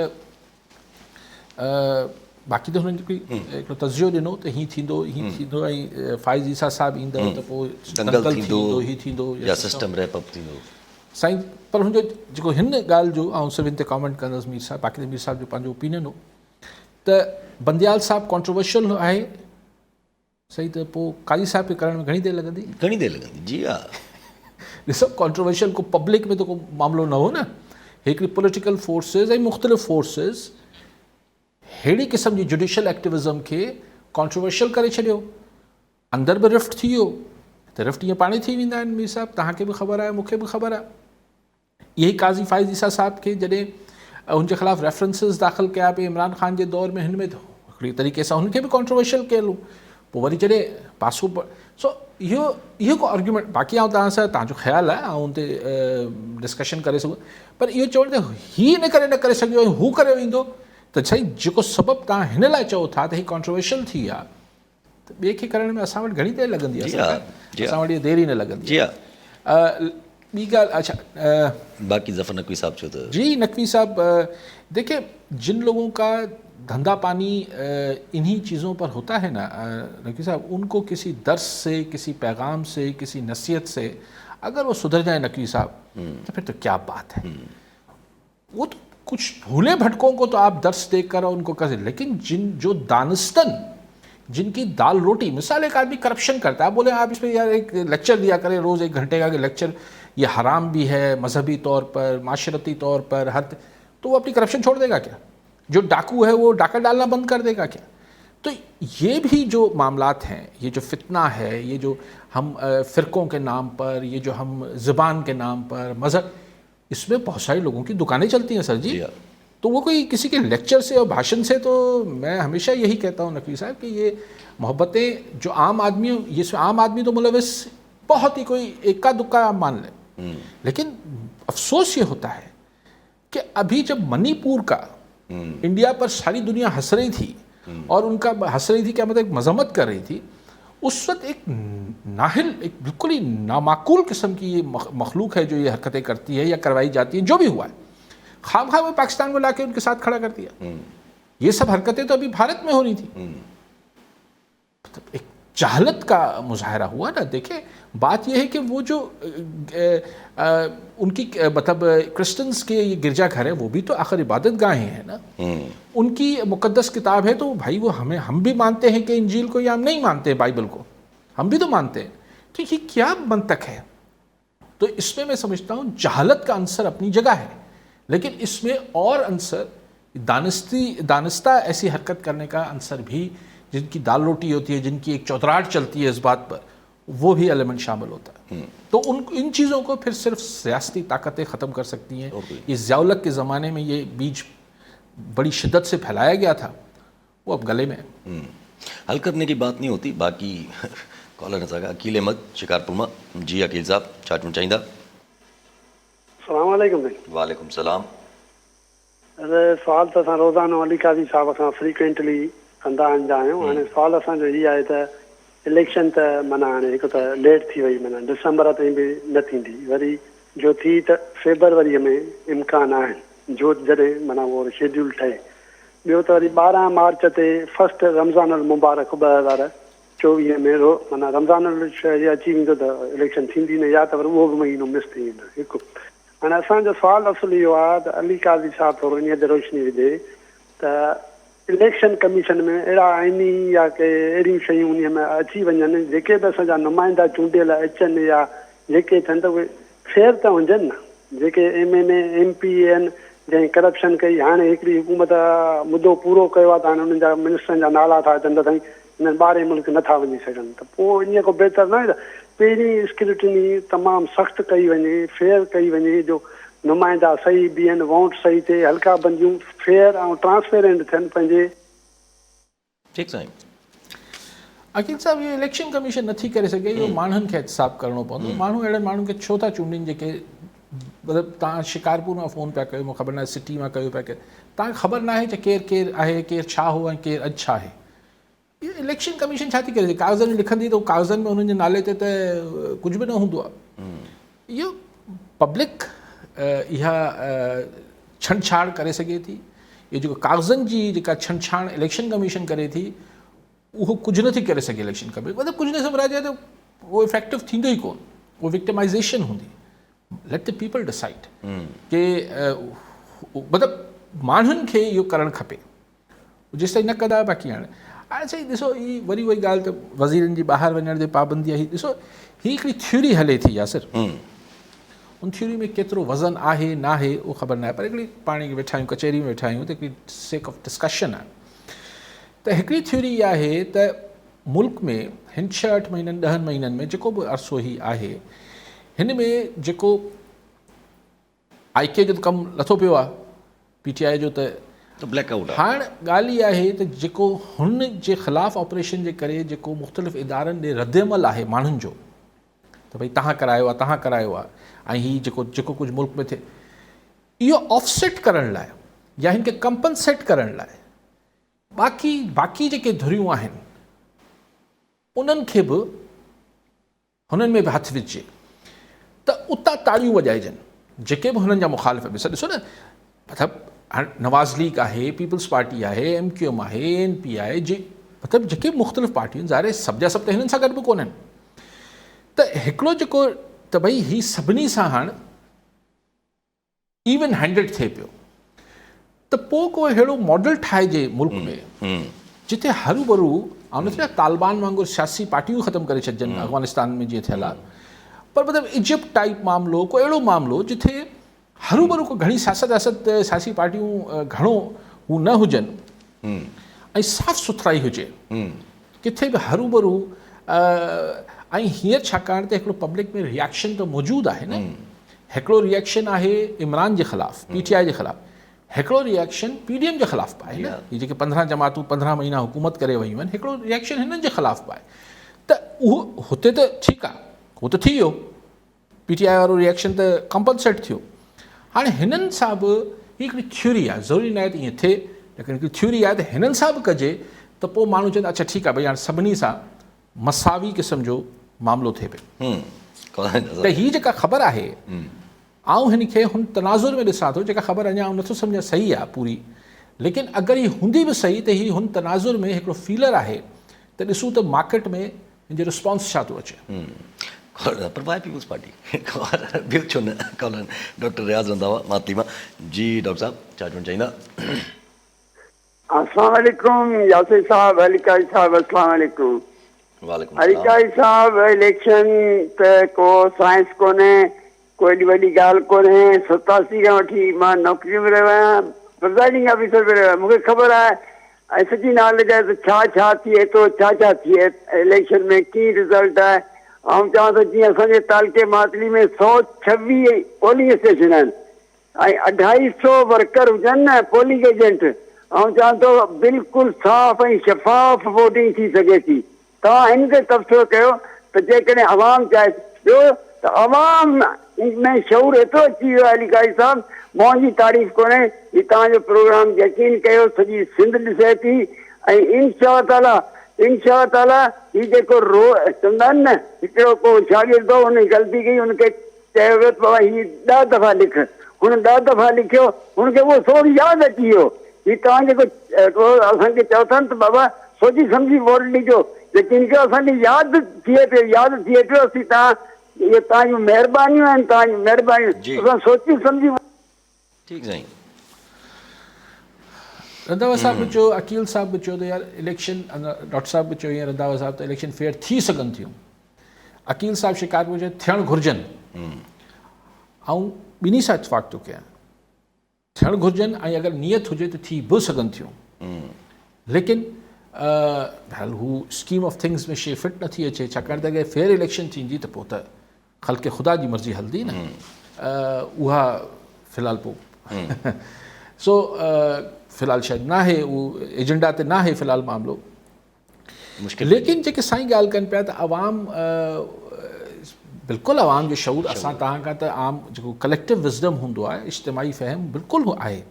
B: बाक़ी त हुननि कोई हिकिड़ो तज़ियो ॾिनो त हीअं थींदो ऐं फाइज़ ईसा साहिबु ईंदव त पोइ दंगल थींदो, हीअं थींदो या
A: सिस्टम रैप अप थींदो.
B: साईं पर हुनजो जेको हिन ॻाल्हि जो ऐं सिर्फ़ु हिन ते कॉमेंट कंदुसि मीर साहिबु, बाक़ी त मीर साहिब जो पंहिंजो ओपिनियन हो त बंदियाल साहिबु कॉन्ट्रोवर्शियल आहे सही, त पोइ काजी साहिब खे करण में घणी देरि लॻंदी?
A: जी हा.
B: ॾिसो कॉन्ट्रोवर्शियल को पब्लिक में त को मामिलो न हो न. हिकिड़ी पॉलिटिकल फोर्सिस ऐं मुख़्तलिफ़ फोर्सिस अहिड़ी क़िस्म जी जुडिशल एक्टिविज़म खे कॉन्ट्रोवर्शियल करे छॾियो. अंदरि बि रिफ्ट थी वियो त रिफ्ट ईअं पाणे थी वेंदा आहिनि. मीर साहिबु तव्हांखे बि ख़बर आहे, मूंखे बि ख़बर आहे. इहे काज़ी फ़ाइज़ ईसा साहिब खे जॾहिं हुनजे ख़िलाफ़ु रेफरेंसिस दाख़िल कया पे इमरान ख़ान जे दौर में, हिन में हिकिड़ी तरीक़े सां हुनखे बि कॉन्ट्रोवर्शियल कयलु. पोइ वरी जॾहिं पासो सो इहो को आर्ग्यूमेंट बाक़ी आउं तव्हां सां तव्हांजो ख़्यालु आहे ऐं हुन ते डिस्कशन करे सघूं. पर इहो चवण त हीअ इन करे न करे सघियो ऐं हू करे वेंदो त साईं जेको सबबु तव्हां हिन लाइ चओ था त हीअ कॉन्ट्रोवर्शियल थी आहे त ॿिए खे करण में असां वटि घणी देरि लॻंदी आहे. असां वटि देरि ई न लॻंदी आहे. ॿी ॻाल्हि अच्छा
A: बाकी ज़फ़र नकवी साहब छो तो
B: जी नकवी साहब देखिए जिन लोगों का धंधा पानी इन्हीं चीज़ों पर होता है ना नकवी साहब, उनको किसी दर्स से, किसी पैगाम से, किसी नसीहत से अगर वो सुधर जाए नकवी साहब तो फिर तो क्या बात है. वो तो कुछ भूले भटकों को तो आप दर्स देकर उनको कर, लेकिन जो दानिस्तन जिनकी दाल रोटी, मिसाल एक आदमी करप्शन करता है, बोले आप इस पर यार एक लेक्चर दिया करें रोज़ 1 घंटे का कि लेक्चर ये हराम भी है मजहबी तौर पर, माशरती तौर पर, हर तो वो अपनी करप्शन छोड़ देगा क्या? जो डाकू है वो डाका डालना बंद कर देगा क्या? तो ये भी जो मामलात हैं, ये जो फितना है, ये जो हम फ़िरक़ों के नाम पर, ये जो हम ज़बान के नाम पर, मज़हब, इसमें बहुत सारे लोगों की दुकानें चलती हैं सर जी. तो वो कोई किसी के लेक्चर से और भाषण से, तो मैं हमेशा यही कहता हूँ नकवी साहब कि ये मोहब्बतें जो आम आदमी, ये आम आदमी तो मुलविस बहुत ही कोई इक्का दुक्का आप मान लें, लेकिन अफसोस ये होता है कि अभी जब मणिपुर का इंडिया पर सारी दुनिया हंस रही थी और उनका हंस रही थी क्या मतलब एक मजम्मत कर रही थी, उस वक्त एक नाहिल, एक बिल्कुल ही नामाकूल किस्म की ये मखलूक है जो ये हरकतें करती है या करवाई जाती है. जो भी हुआ है खामखा में पाकिस्तान को लाके उनके साथ खड़ा कर दिया. ये सब हरकतें तो अभी भारत में हो रही थी. मतलब एक जहालत का मुजाहरा हुआ ना. देखिए बात यह है कि वो जो उनकी मतलब क्रिश्चियंस के ये गिरजाघर है वो भी तो आखिर इबादत गाहें हैं ना. उनकी मुकद्दस किताब है तो भाई वो हम भी मानते हैं कि इंजील को, या हम नहीं मानते हैं बाइबल को, हम भी तो मानते हैं. तो ये क्या मंतक है? तो इसमें मैं समझता हूँ जहालत का अंसर अपनी जगह है, लेकिन इसमें और अंसर दानिस्ता ऐसी हरकत करने का अंसर भी, जिनकी दाल रोटी होती है, जिनकी एक चौधराहट चलती है इस बात पर, वो भी एलिमेंट शामिल होता है. तो इन चीज़ों को फिर सिर्फ सियासी ताकतें ख़त्म कर सकती हैं. ये ज़ियाउल-हक़ के ज़माने में ये बीज बड़ी शिद्दत से फैलाया गया था, वो अब गले में है.
A: हल करने की बात नहीं होती. बाकी कॉलर नज़र अकील अहमद शिकारपुर में. जी अकील साहब छा चवणु चाहींदा?
K: अस्सलाम वालेकुम भाई.
A: वालेकुम सलाम.
K: अरे सवाल तो असां रोज़ानो अली काज़ी साहब खां फ्रीक्वेंटली कंदा आंदा आहियूं. हाणे सवाल असांजो हीअ आहे त इलेक्शन त माना हाणे हिकु त लेट थी वई, माना डिसंबर ताईं बि न थींदी, वरी जो थी त फेबरवरीअ में इम्कान आहिनि जो जॾहिं माना उहो शेड्यूल ठहे. ॿियो त वरी 12 मार्च ते फस्ट रमज़ान अल मुबारक 2024 में माना रमज़ान अची वेंदो त इलेक्शन थींदी न, या त वरी उहो बि महीनो मिस थी वेंदो हिकु. हाणे असांजो सुवालु असुल इहो आहे त अली काज़ी साहब थोरो इन ते रोशनी विझे त इलेक्शन कमीशन में अहिड़ा आइनी या के अहिड़ियूं शयूं उन में अची वञनि जेके बि असांजा नुमाइंदा चूंडियल अचनि या जेके थियनि त उहे फेयर त हुजनि न। जेके MNA MP आहिनि जंहिं करप्शन कई, हाणे हिकिड़ी हुकूमत मुदो पूरो कयो आहे त हाणे उन्हनि जा मिनिस्टरनि जा नाला था अचनि त साईं हिननि ॿाहिरि मुल्क नथा वञी सघनि, त पोइ इन खां बहितर न आहे त पहिरीं स्क्रूटिनी तमामु सख़्तु कई वञे, फेयर कई वञे, जो नुमाइंदा सही बीहनि, वोट सही थिए, हल्का बंदियूं फेयर ऐं ट्रांसपेरेंट थियनि पंहिंजे।
A: ठीकु साईं।
B: अकील साहब, इहो इलेक्शन कमीशन नथी करे सघे, इहो माण्हुनि खे एहतिसाब करिणो पवंदो। माण्हू अहिड़नि माण्हुनि खे छो था चूंडनि जेके मतिलबु तव्हां शिकारपुर मां फ़ोन पिया कयो, मूंखे ख़बर न आहे सिटी मां कयो पिया कयो, तव्हांखे ख़बर न आहे त केरु केरु आहे, केरु छा हो ऐं केरु अॼु छा आहे। इहो इलेक्शन कमीशन छा थी करे, कागज़नि में लिखंदी त कागज़नि में हुननि जे नाले ते त कुझु बि न हूंदो आहे। इहो पब्लिक इहा छंछाड़ करे सघे थी। इहो जेको कागज़नि जी जेका छंछाड़ इलेक्शन कमीशन करे थी, उहो कुझु नथी करे सघे इलेक्शन कमीशन। मतिलबु कुझु न सम्झ आहे त उहो इफेक्टिव थींदो ई कोन, उहो विक्टिमाइज़ेशन हूंदी। लेट द पीपल डिसाइड कि मतिलबु माण्हुनि खे इहो करणु खपे, जेसि ताईं न कंदा बाक़ी हाणे साईं ॾिसो, ही वरी उहा ॻाल्हि त वज़ीरनि जी ॿाहिरि वञण जी पाबंदी आहे। ॾिसो, हीअ हिकिड़ी थ्योरी हले थी यासिर, उन थ्योरी में केतिरो वज़न आहे न आहे उहो ख़बर न आहे, पर हिकिड़ी पाण खे वेठा आहियूं, कचहरी में वेठा आहियूं, त हिकिड़ी सेक ऑफ डिस्कशन आहे। त हिकिड़ी थ्योरी इहा आहे त मुल्क में हिन 6-8 महीननि 10 महीननि में जेको बि अरसो ही आहे, हिन में जेको IK जो त कमु लथो पियो आहे, PTI जो त
A: ब्लैकआउट आहे।
B: हाणे ॻाल्हि इहा आहे त जेको हुन जे ख़िलाफ़ु ऑपरेशन जे करे जेको मुख़्तलिफ़ इदारनि ॾे रद्दमल आहे माण्हुनि जो, त भई तव्हां करायो आहे, तव्हां करायो आहे, ऐं हीअ जेको कुझु मुल्क में थिए, इहो ऑफसेट करण लाइ या हिन खे कंपनसेट करण लाइ बाक़ी जेके धुरियूं आहिनि उन्हनि खे बि हुननि में बि हथु विझे त उतां ताड़ियूं वॼाइजनि जेके बि हुननि जा मुखालिफ़ आहिनि। ॾिसो न, मतिलबु हाणे नवाज़ लीग आहे, पीपल्स पार्टी आहे, MQM आहे, NP आहे, मतिलबु जेके मुख़्तलिफ़ पार्टियूं, ज़ाहिर सभु जा सभु त हिननि सां गॾु बि कोन्हनि। त हिकिड़ो जेको त भई ही सभिनी सां हाणे इवन हैंडेड थिए पियो, त पोइ को अहिड़ो मॉडल ठाहिजे मुल्क में जिते हरू भरू ऐं नथी तालिबान वांगुरु सियासी पार्टियूं ख़तमु करे छॾिजनि, अफ़गानिस्तान में जीअं थियल आहे, पर मतिलबु इजिप्ट टाइप मामिलो, को अहिड़ो मामिलो जिथे हरू भरू को घणी सियासी पार्टियूं घणो हू न हुजनि ऐं साफ़ सुथराई हुजे, किथे बि हरू भरू। ऐं हींअर छाकाणि त हिकिड़ो पब्लिक में रिएक्शन त मौजूदु आहे न, हिकिड़ो रिएक्शन आहे इमरान जे ख़िलाफ़ु, PTI जे ख़िलाफ़ु, हिकिड़ो रिएक्शन PDM जे ख़िलाफ़ु बि आहे न, हीअ जेके 15 जमातूं 15 महीना हुकूमत करे वयूं आहिनि, हिकिड़ो रिएक्शन हिननि जे ख़िलाफ़ु बि आहे। त उहो हुते त ठीकु आहे, उहो त थी वियो, PTI वारो रिएक्शन त कंपनसेट थियो। हाणे हिननि सां बि हिकिड़ी थ्योरी आहे, ज़रूरी न आहे त ईअं थिए, लेकिन हिकिड़ी थ्योरी आहे त हिननि सां बि कजे त पोइ माण्हू चवंदा अच्छा ठीकु आहे भई हाणे सभिनी सां मसावी क़िस्म जो मामिलो थिए पियो। त हीअ जेका ख़बर आहे, आउं हिन खे हुन तनाज़ुर में ॾिसां थो, जेका ख़बर अञा नथो सम्झां सही आहे पूरी, लेकिन अगरि हीअ हूंदी बि सही त हीअ हुन तनाज़ुर में हिकिड़ो फीलर आहे त ॾिसूं त मार्केट में हिनजो रिस्पॉन्स छा थो अचे।
A: पर वाई पीपल्स पार्टी ॿियो छो न कॉलन डॉक्टर रियाज़ रंधावा मातलीमा जी। डॉक्टर साहब छा चवणु चाहींदा?
L: अस्सलाम वालेकुम यासिर साहब, अलीकाई साहब, अस्सलाम वालेकुम।
A: वालेकुम
L: अलीकाई साहब, इलेक्शन त को साइंस कोन्हे, कोई एॾी वॾी ॻाल्हि कोन्हे। 87 खां वठी मां नौकिरी में रहियो आहियां, प्रिज़ाइडिंग ऑफिसर में रहियो आहियां, मूंखे ख़बर आहे ऐं सची नॉलेज आहे त छा थिए थो, छा थिए इलेक्शन में, कीअं रिज़ल्ट आहे। ऐं चवां थो जीअं असांजे तालके मातली में 126 पोलिंग स्टेशन आहिनि ऐं 250 वर्कर हुजनि न पोलिंग एजेंट, ऐं चवां थो बिल्कुलु साफ़ ऐं शफ़ाफ़ वोटिंग थी सघे थी। तव्हां हिन ते तबसरो कयो त जेकॾहिं आवाम चाहे, ॿियो त आवाम में शऊर एतिरो अची वियो आहे अलीकाई साहब, मुंहिंजी तारीफ़ कोन्हे। हीउ तव्हांजो प्रोग्राम यकीन कयो सॼी सिंध ॾिसे थी ऐं इंशा ताला हीउ जेको चवंदा आहिनि न, हिकिड़ो को शागिर्द हो, हुन ग़लती कई, हुनखे चयो वियो त बाबा हीउ 10 दफ़ा लिख, हुन 10 दफ़ा लिखियो, हुनखे उहो सोच यादि अची वियो। हीउ तव्हां जेको असांखे चओ था न त बाबा सोची सम्झी वोट ॾिजो, यकीन कयो असांखे यादि थिए पियो असीं इहे तव्हांजूं महिरबानियूं आहिनि, तव्हांजूं महिरबानियूं, असां सोची सम्झी।
A: ठीकु साईं।
B: रंधावा साहब बि चयो, अकील साहब बि चयो त यार इलेक्शन, डॉक्टर साहब बि चयो, ईअं रंधावा साहब त इलेक्शन फेयर थी सघनि थियूं। अकील साहब शिकार में चयो थियणु घुरिजनि, ऐं ॿिन्ही सां इतफ़ाक़ थो कयां, थियणु घुरिजनि ऐं अगरि नियत हुजे त थी बि सघनि थियूं। लेकिन हल हू स्कीम ऑफ थिंग्स में शइ फिट नथी अचे, छाकाणि त अगरि फेयर इलेक्शन थींदी त पोइ त ख़ल्क़ ख़ुदा जी मर्ज़ी हलंदी न, उहा फ़िलहाल पोइ सो फ़िलहाल शायदि न आहे, उहो एजेंडा ते न आहे फ़िलहाल मामिलो मुश्किल। लेकिन जेके साईं ॻाल्हि कनि पिया त अवाम, बिल्कुलु अवाम जो शऊर असां तव्हां खां त आम जेको कलेक्टिव विज़डम हूंदो आहे, इज्तिमाही फ़हम बिल्कुलु आहे।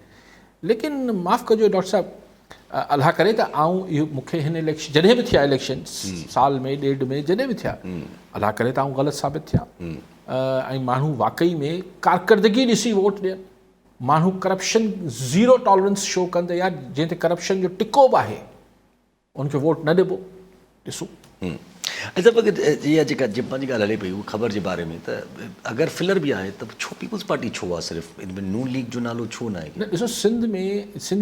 B: लेकिन माफ़ु कजो डॉक्टर साहब, अल्लाह करे त इहो मूंखे हिन इलेक्शन जॾहिं बि थिया इलेक्शन साल में ॾेढ में जॾहिं बि थिया, अल्लाह करे त ग़लति साबित थिया ऐं माण्हू वाकई में कारकर्दगी ॾिसी वोट ॾियनि। माण्हू करप्शन ज़ीरो टॉलरेंस शो कनि त यार जंहिं ते करप्शन जो टिको बि आहे उनखे वोट न ॾिबो। ॾिसो
A: अच्छा, इहा जेका पंहिंजी ॻाल्हि हले पई उहा ख़बर जे बारे में, त अगरि फिलर बि आहे त छो पीपल्स पार्टी छो आहे सिर्फ़ु, इन में नून लीग जो नालो छो न आहे?
B: न ॾिसो, सिंध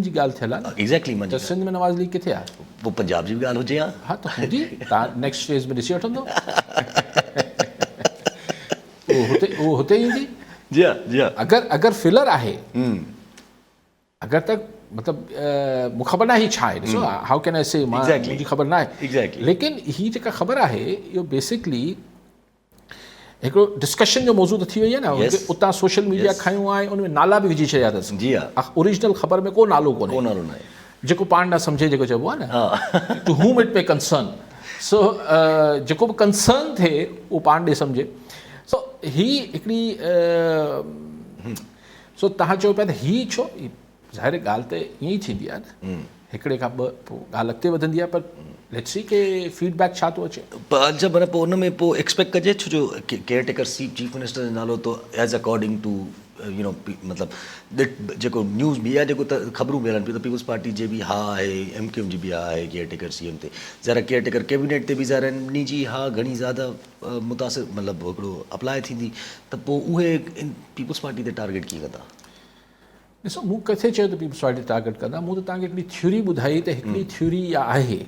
B: जी ॻाल्हि थियल आहे,
A: एग्ज़ैक्टली,
B: त सिंध में नवाज़ लीग किथे आहे?
A: पोइ पंजाब जी बि ॻाल्हि हुजे हा।
B: हा त हूंदी, तव्हां नेक्स्ट फेज़ में ॾिसी वठंदो, उहो हुते ईंदी।
A: जी हा, जी हा।
B: अगरि फिलर आहे, अगरि त मतिलबु मूंखे ख़बर न आहे छा आहे, ॾिसो हाउ कैन आई से, मुंहिंजी ख़बर न आहे। लेकिन हीअ जेका ख़बर आहे इहो बेसिकली हिकिड़ो डिस्कशन जो मौज़ू त थी वई आहे न, उतां सोशल मीडिया खयूं आहे, उन में नाला बि विझी छॾिया अथसि। जी हा, ओरिजिनल ख़बर में को नालो कोन्हे, जेको पाण न सम्झे जेको चइबो आहे न, to whom it may concern. So जेको बि कंसर्न थिए उहो पाण ॾे सम्झे। सो ही हिकिड़ी सो तव्हां चयो पिया त हीअ छो, ज़ाहिर ॻाल्हि त ईअं ई थींदी आहे न, हिकिड़े खां ॿ पोइ ॻाल्हि अॻिते वधंदी आहे, पर लेट्स सी के फीडबैक छा थो अचे।
A: अच्छा, पर पोइ हुन में पोइ एक्सपेक्ट कजे, छो जो केयर टेकर चीफ मिनिस्टर जो नालो तो as according to you know मतिलबु जेको न्यूज़ बि आहे, जेको त ख़बरूं मिलनि पियूं त पीपल्स पार्टी जे बि हा आहे, MQM जी बि हा आहे केयर टेकर CM ते, ज़रा केयर टेकर कैबिनेट ते बि ज़रा इन जी हा घणी ज़्यादा मुतासिर मतिलबु हिकिड़ो अप्लाई थींदी, त पोइ उहे पीपल्स पार्टी ते टारगेट कीअं कंदा?
B: ॾिसो, मूं किथे चयो त पीपल्स पार्टी टारगेट कंदा, मूं त तव्हांखे हिकिड़ी थ्योरी ॿुधाई त हिकिड़ी थ्योरी इहा आहे,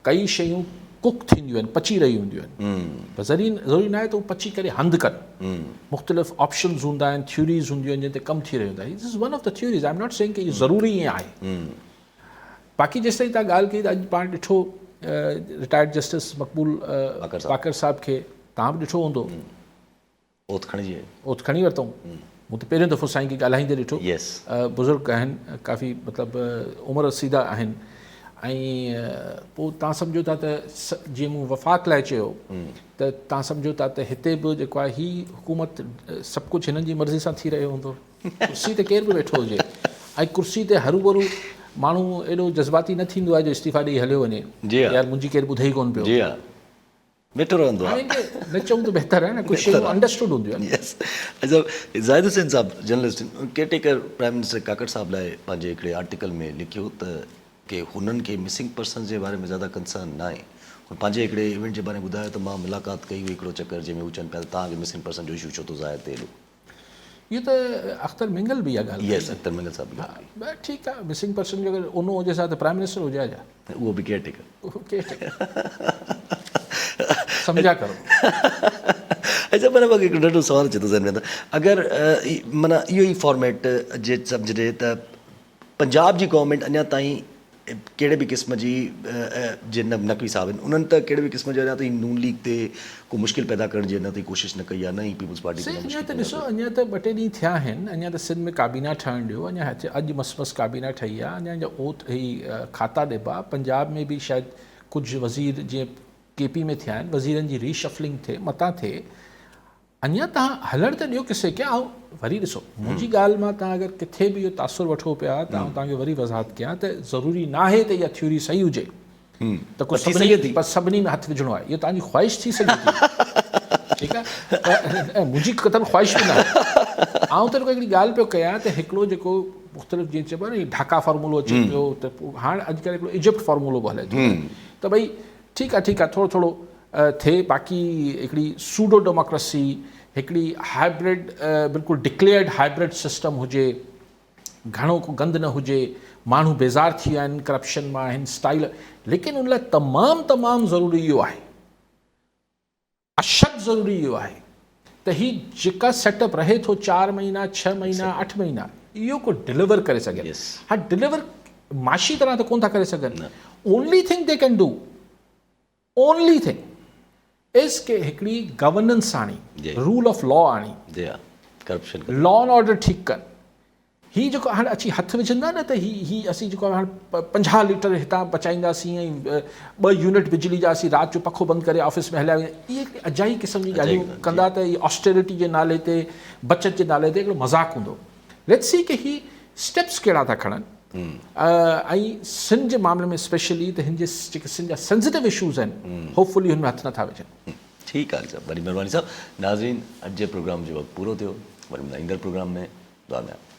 B: कई शयूं कुक थींदियूं आहिनि, पची रही हूंदियूं आहिनि, पर ज़रूरी न आहे त उहो पची करे हंधि कनि। मुख़्तलिफ़ ऑप्शन्स हूंदा आहिनि, थ्योरीज़ हूंदियूं आहिनि जिन ते कमु थी रहियो हूंदा आहे। This is one of the theories, I am not saying कि इहो ज़रूरी ईअं आहे। बाक़ी जेसिताईं तव्हां ॻाल्हि कई त अॼु पाण ॾिठो रिटायर्ड जस्टिस मक़बूल वाकर साहब खे, तव्हां बि ॾिठो हूंदो,
A: ओथ
B: खणी वरितऊं। मूं त पहिरियों दफ़ो साईं खे ॻाल्हाईंदे ॾिठो। बुज़ुर्ग आहिनि, काफ़ी मतिलबु उमिरि रसीदा आहिनि, ऐं पोइ तव्हां सम्झो था त जीअं मूं वफ़ाक़ लाइ चयो त तव्हां सम्झो था त हिते बि जेको आहे ही हुकूमत सभु कुझु हिननि जी मर्ज़ी सां थी रहियो हूंदो। कुर्सी ते केरु बि वेठो हुजे, ऐं कुर्सी ते हरू भरू माण्हू एॾो जज़्बाती न थींदो आहे जो इस्तीफ़ा ॾेई हलियो वञे, यार मुंहिंजी केरु ॿुधे ई कोन पियो,
A: वेठो रहंदो आहे।
B: न चऊं त बहितर आहे न, कुझु शयूं अंडरस्टूड हूंदियूं आहिनि।
A: अच्छा, ज़ाहिद हुसैन साहब journalist caretaker prime minister Kakar साहब लाइ पंहिंजे हिकिड़े आर्टिकल में लिखियो त की हुननि खे मिसिंग पर्सन जे बारे में ज़्यादा कंसर्न न आहे। पंहिंजे हिकिड़े इवेंट जे बारे में ॿुधायो त मां मुलाक़ात कई हुई हिकिड़ो चकर जंहिंमें हू चवनि पिया त तव्हांखे मिसिंग पर्सन जो इशू छो थो ज़ाहिर थिए।
B: इहो त अख्तर मिंगल बि इहा ॻाल्हि,
A: अख्तर मिंगल साहब,
B: ठीकु आहे, मिसिंग पर्सन जो अगरि उनो हुजे सां त प्राइम मिनिस्टर हुजे छा,
A: उहो बि केयर टेकर,
B: सम्झा करो।
A: अच्छा, माना मूंखे हिकिड़ो नंढो सुवालु अचे थो ज़हन में, त अगरि माना इहो ई फॉर्मेट जे सम्झजे त पंजाब जी गवर्नमेंट अञा ताईं कहिड़े बि क़िस्म जी नक़वी साहब आहिनि, उन्हनि त कहिड़े बि क़िस्म जो अञा ताईं नून लीग ते को मुश्किल पैदा करण जी अञा ताईं कोशिशि न कई आहे, न ई पीपल्स पार्टी।
B: अञा त ॾिसो, अञा त ॿ टे ॾींहं थिया आहिनि, अञा त सिंध में काबीना ठहणु ॾियो, अञा अॼु मस काबीना ठही आहे, अञा ओथ ही खाता ॾिबा। पंजाब में बि शायदि कुझु वज़ीर जीअं KP में थिया आहिनि, वज़ीरनि जी रीशफलिंग थिए, मतां थिए, अञा तव्हां हलण त ॾियो किसे खे। ऐं वरी ॾिसो, मुंहिंजी ॻाल्हि मां तव्हां अगरि किथे बि इहो तासुर वठो पिया त तव्हांखे वरी वज़ाहत कयां त ज़रूरी न आहे त इहा थ्योरी सही हुजे, त कुझु सभिनी में हथु विझणो आहे, इहो तव्हांजी ख़्वाहिश थी सघे थी, ठीकु आहे, ऐं मुंहिंजी कतल ख़्वाहिश बि न आहे। आउं त हिकिड़ी ॻाल्हि पियो कयां त हिकिड़ो जेको मुख़्तलिफ़ जीअं चइबो आहे न ढाका फॉर्मूलो अचे पियो, त पोइ हाणे अॼुकल्ह हिकिड़ो इजिप्ट फॉर्मूलो बि हले थो, त भई ठीकु आहे थोरो थोरो थिए। बाक़ी हिकिड़ी सूडो डेमोक्रेसी, हिकिड़ी हाइब्रिड बिल्कुलु डिक्लेयर्ड हाइब्रिड सिस्टम हुजे, घणो को गंद न हुजे, माण्हू बेज़ार थी विया आहिनि करप्शन मां आहिनि स्टाइल, लेकिन उन लाइ तमामु ज़रूरी इहो आहे, अशद ज़रूरी इहो आहे त ही जेका सेटअप रहे थो 4 महीना 6 महीना 8 महीना इहो को डिलीवर करे सघे। हा डिलीवर माशी तरह त कोन था करे सघनि। Only thing they can do, only thing is के हिकिड़ी गवर्नेंस आणी, रूल ऑफ लॉ आणी,
A: करप्शन
B: लॉ एंड ऑर्डर ठीकु कनि। ही जेको हाणे अची हथु विझंदा न त ही असीं जेको हाणे 50 लीटर हितां बचाईंदासीं ऐं 2 यूनिट बिजली जा असीं राति जो पखो बंदि करे ऑफिस में हलिया वेंदा, इहे अजाई क़िस्म जी ॻाल्हियूं कंदा त इहे ऑस्टेरिटी जे नाले ते, बचत जे नाले ते हिकिड़ो मज़ाक़ हूंदो। लेट्स सी कि ही स्टेप्स कहिड़ा था खणनि। ऐं सिंध जे मामले में स्पेशली त हिन जे जेके सिंध जा सेंसिटिव इशूज़ आहिनि, होपफुली हुन में हथु नथा विझनि।
A: ठीकु आहे साहब, वॾी महिरबानी साहब। नाज़रीन, अॼु जे प्रोग्राम जो वक़्तु पूरो थियो, वरी ईंदड़ प्रोग्राम में दुआ में।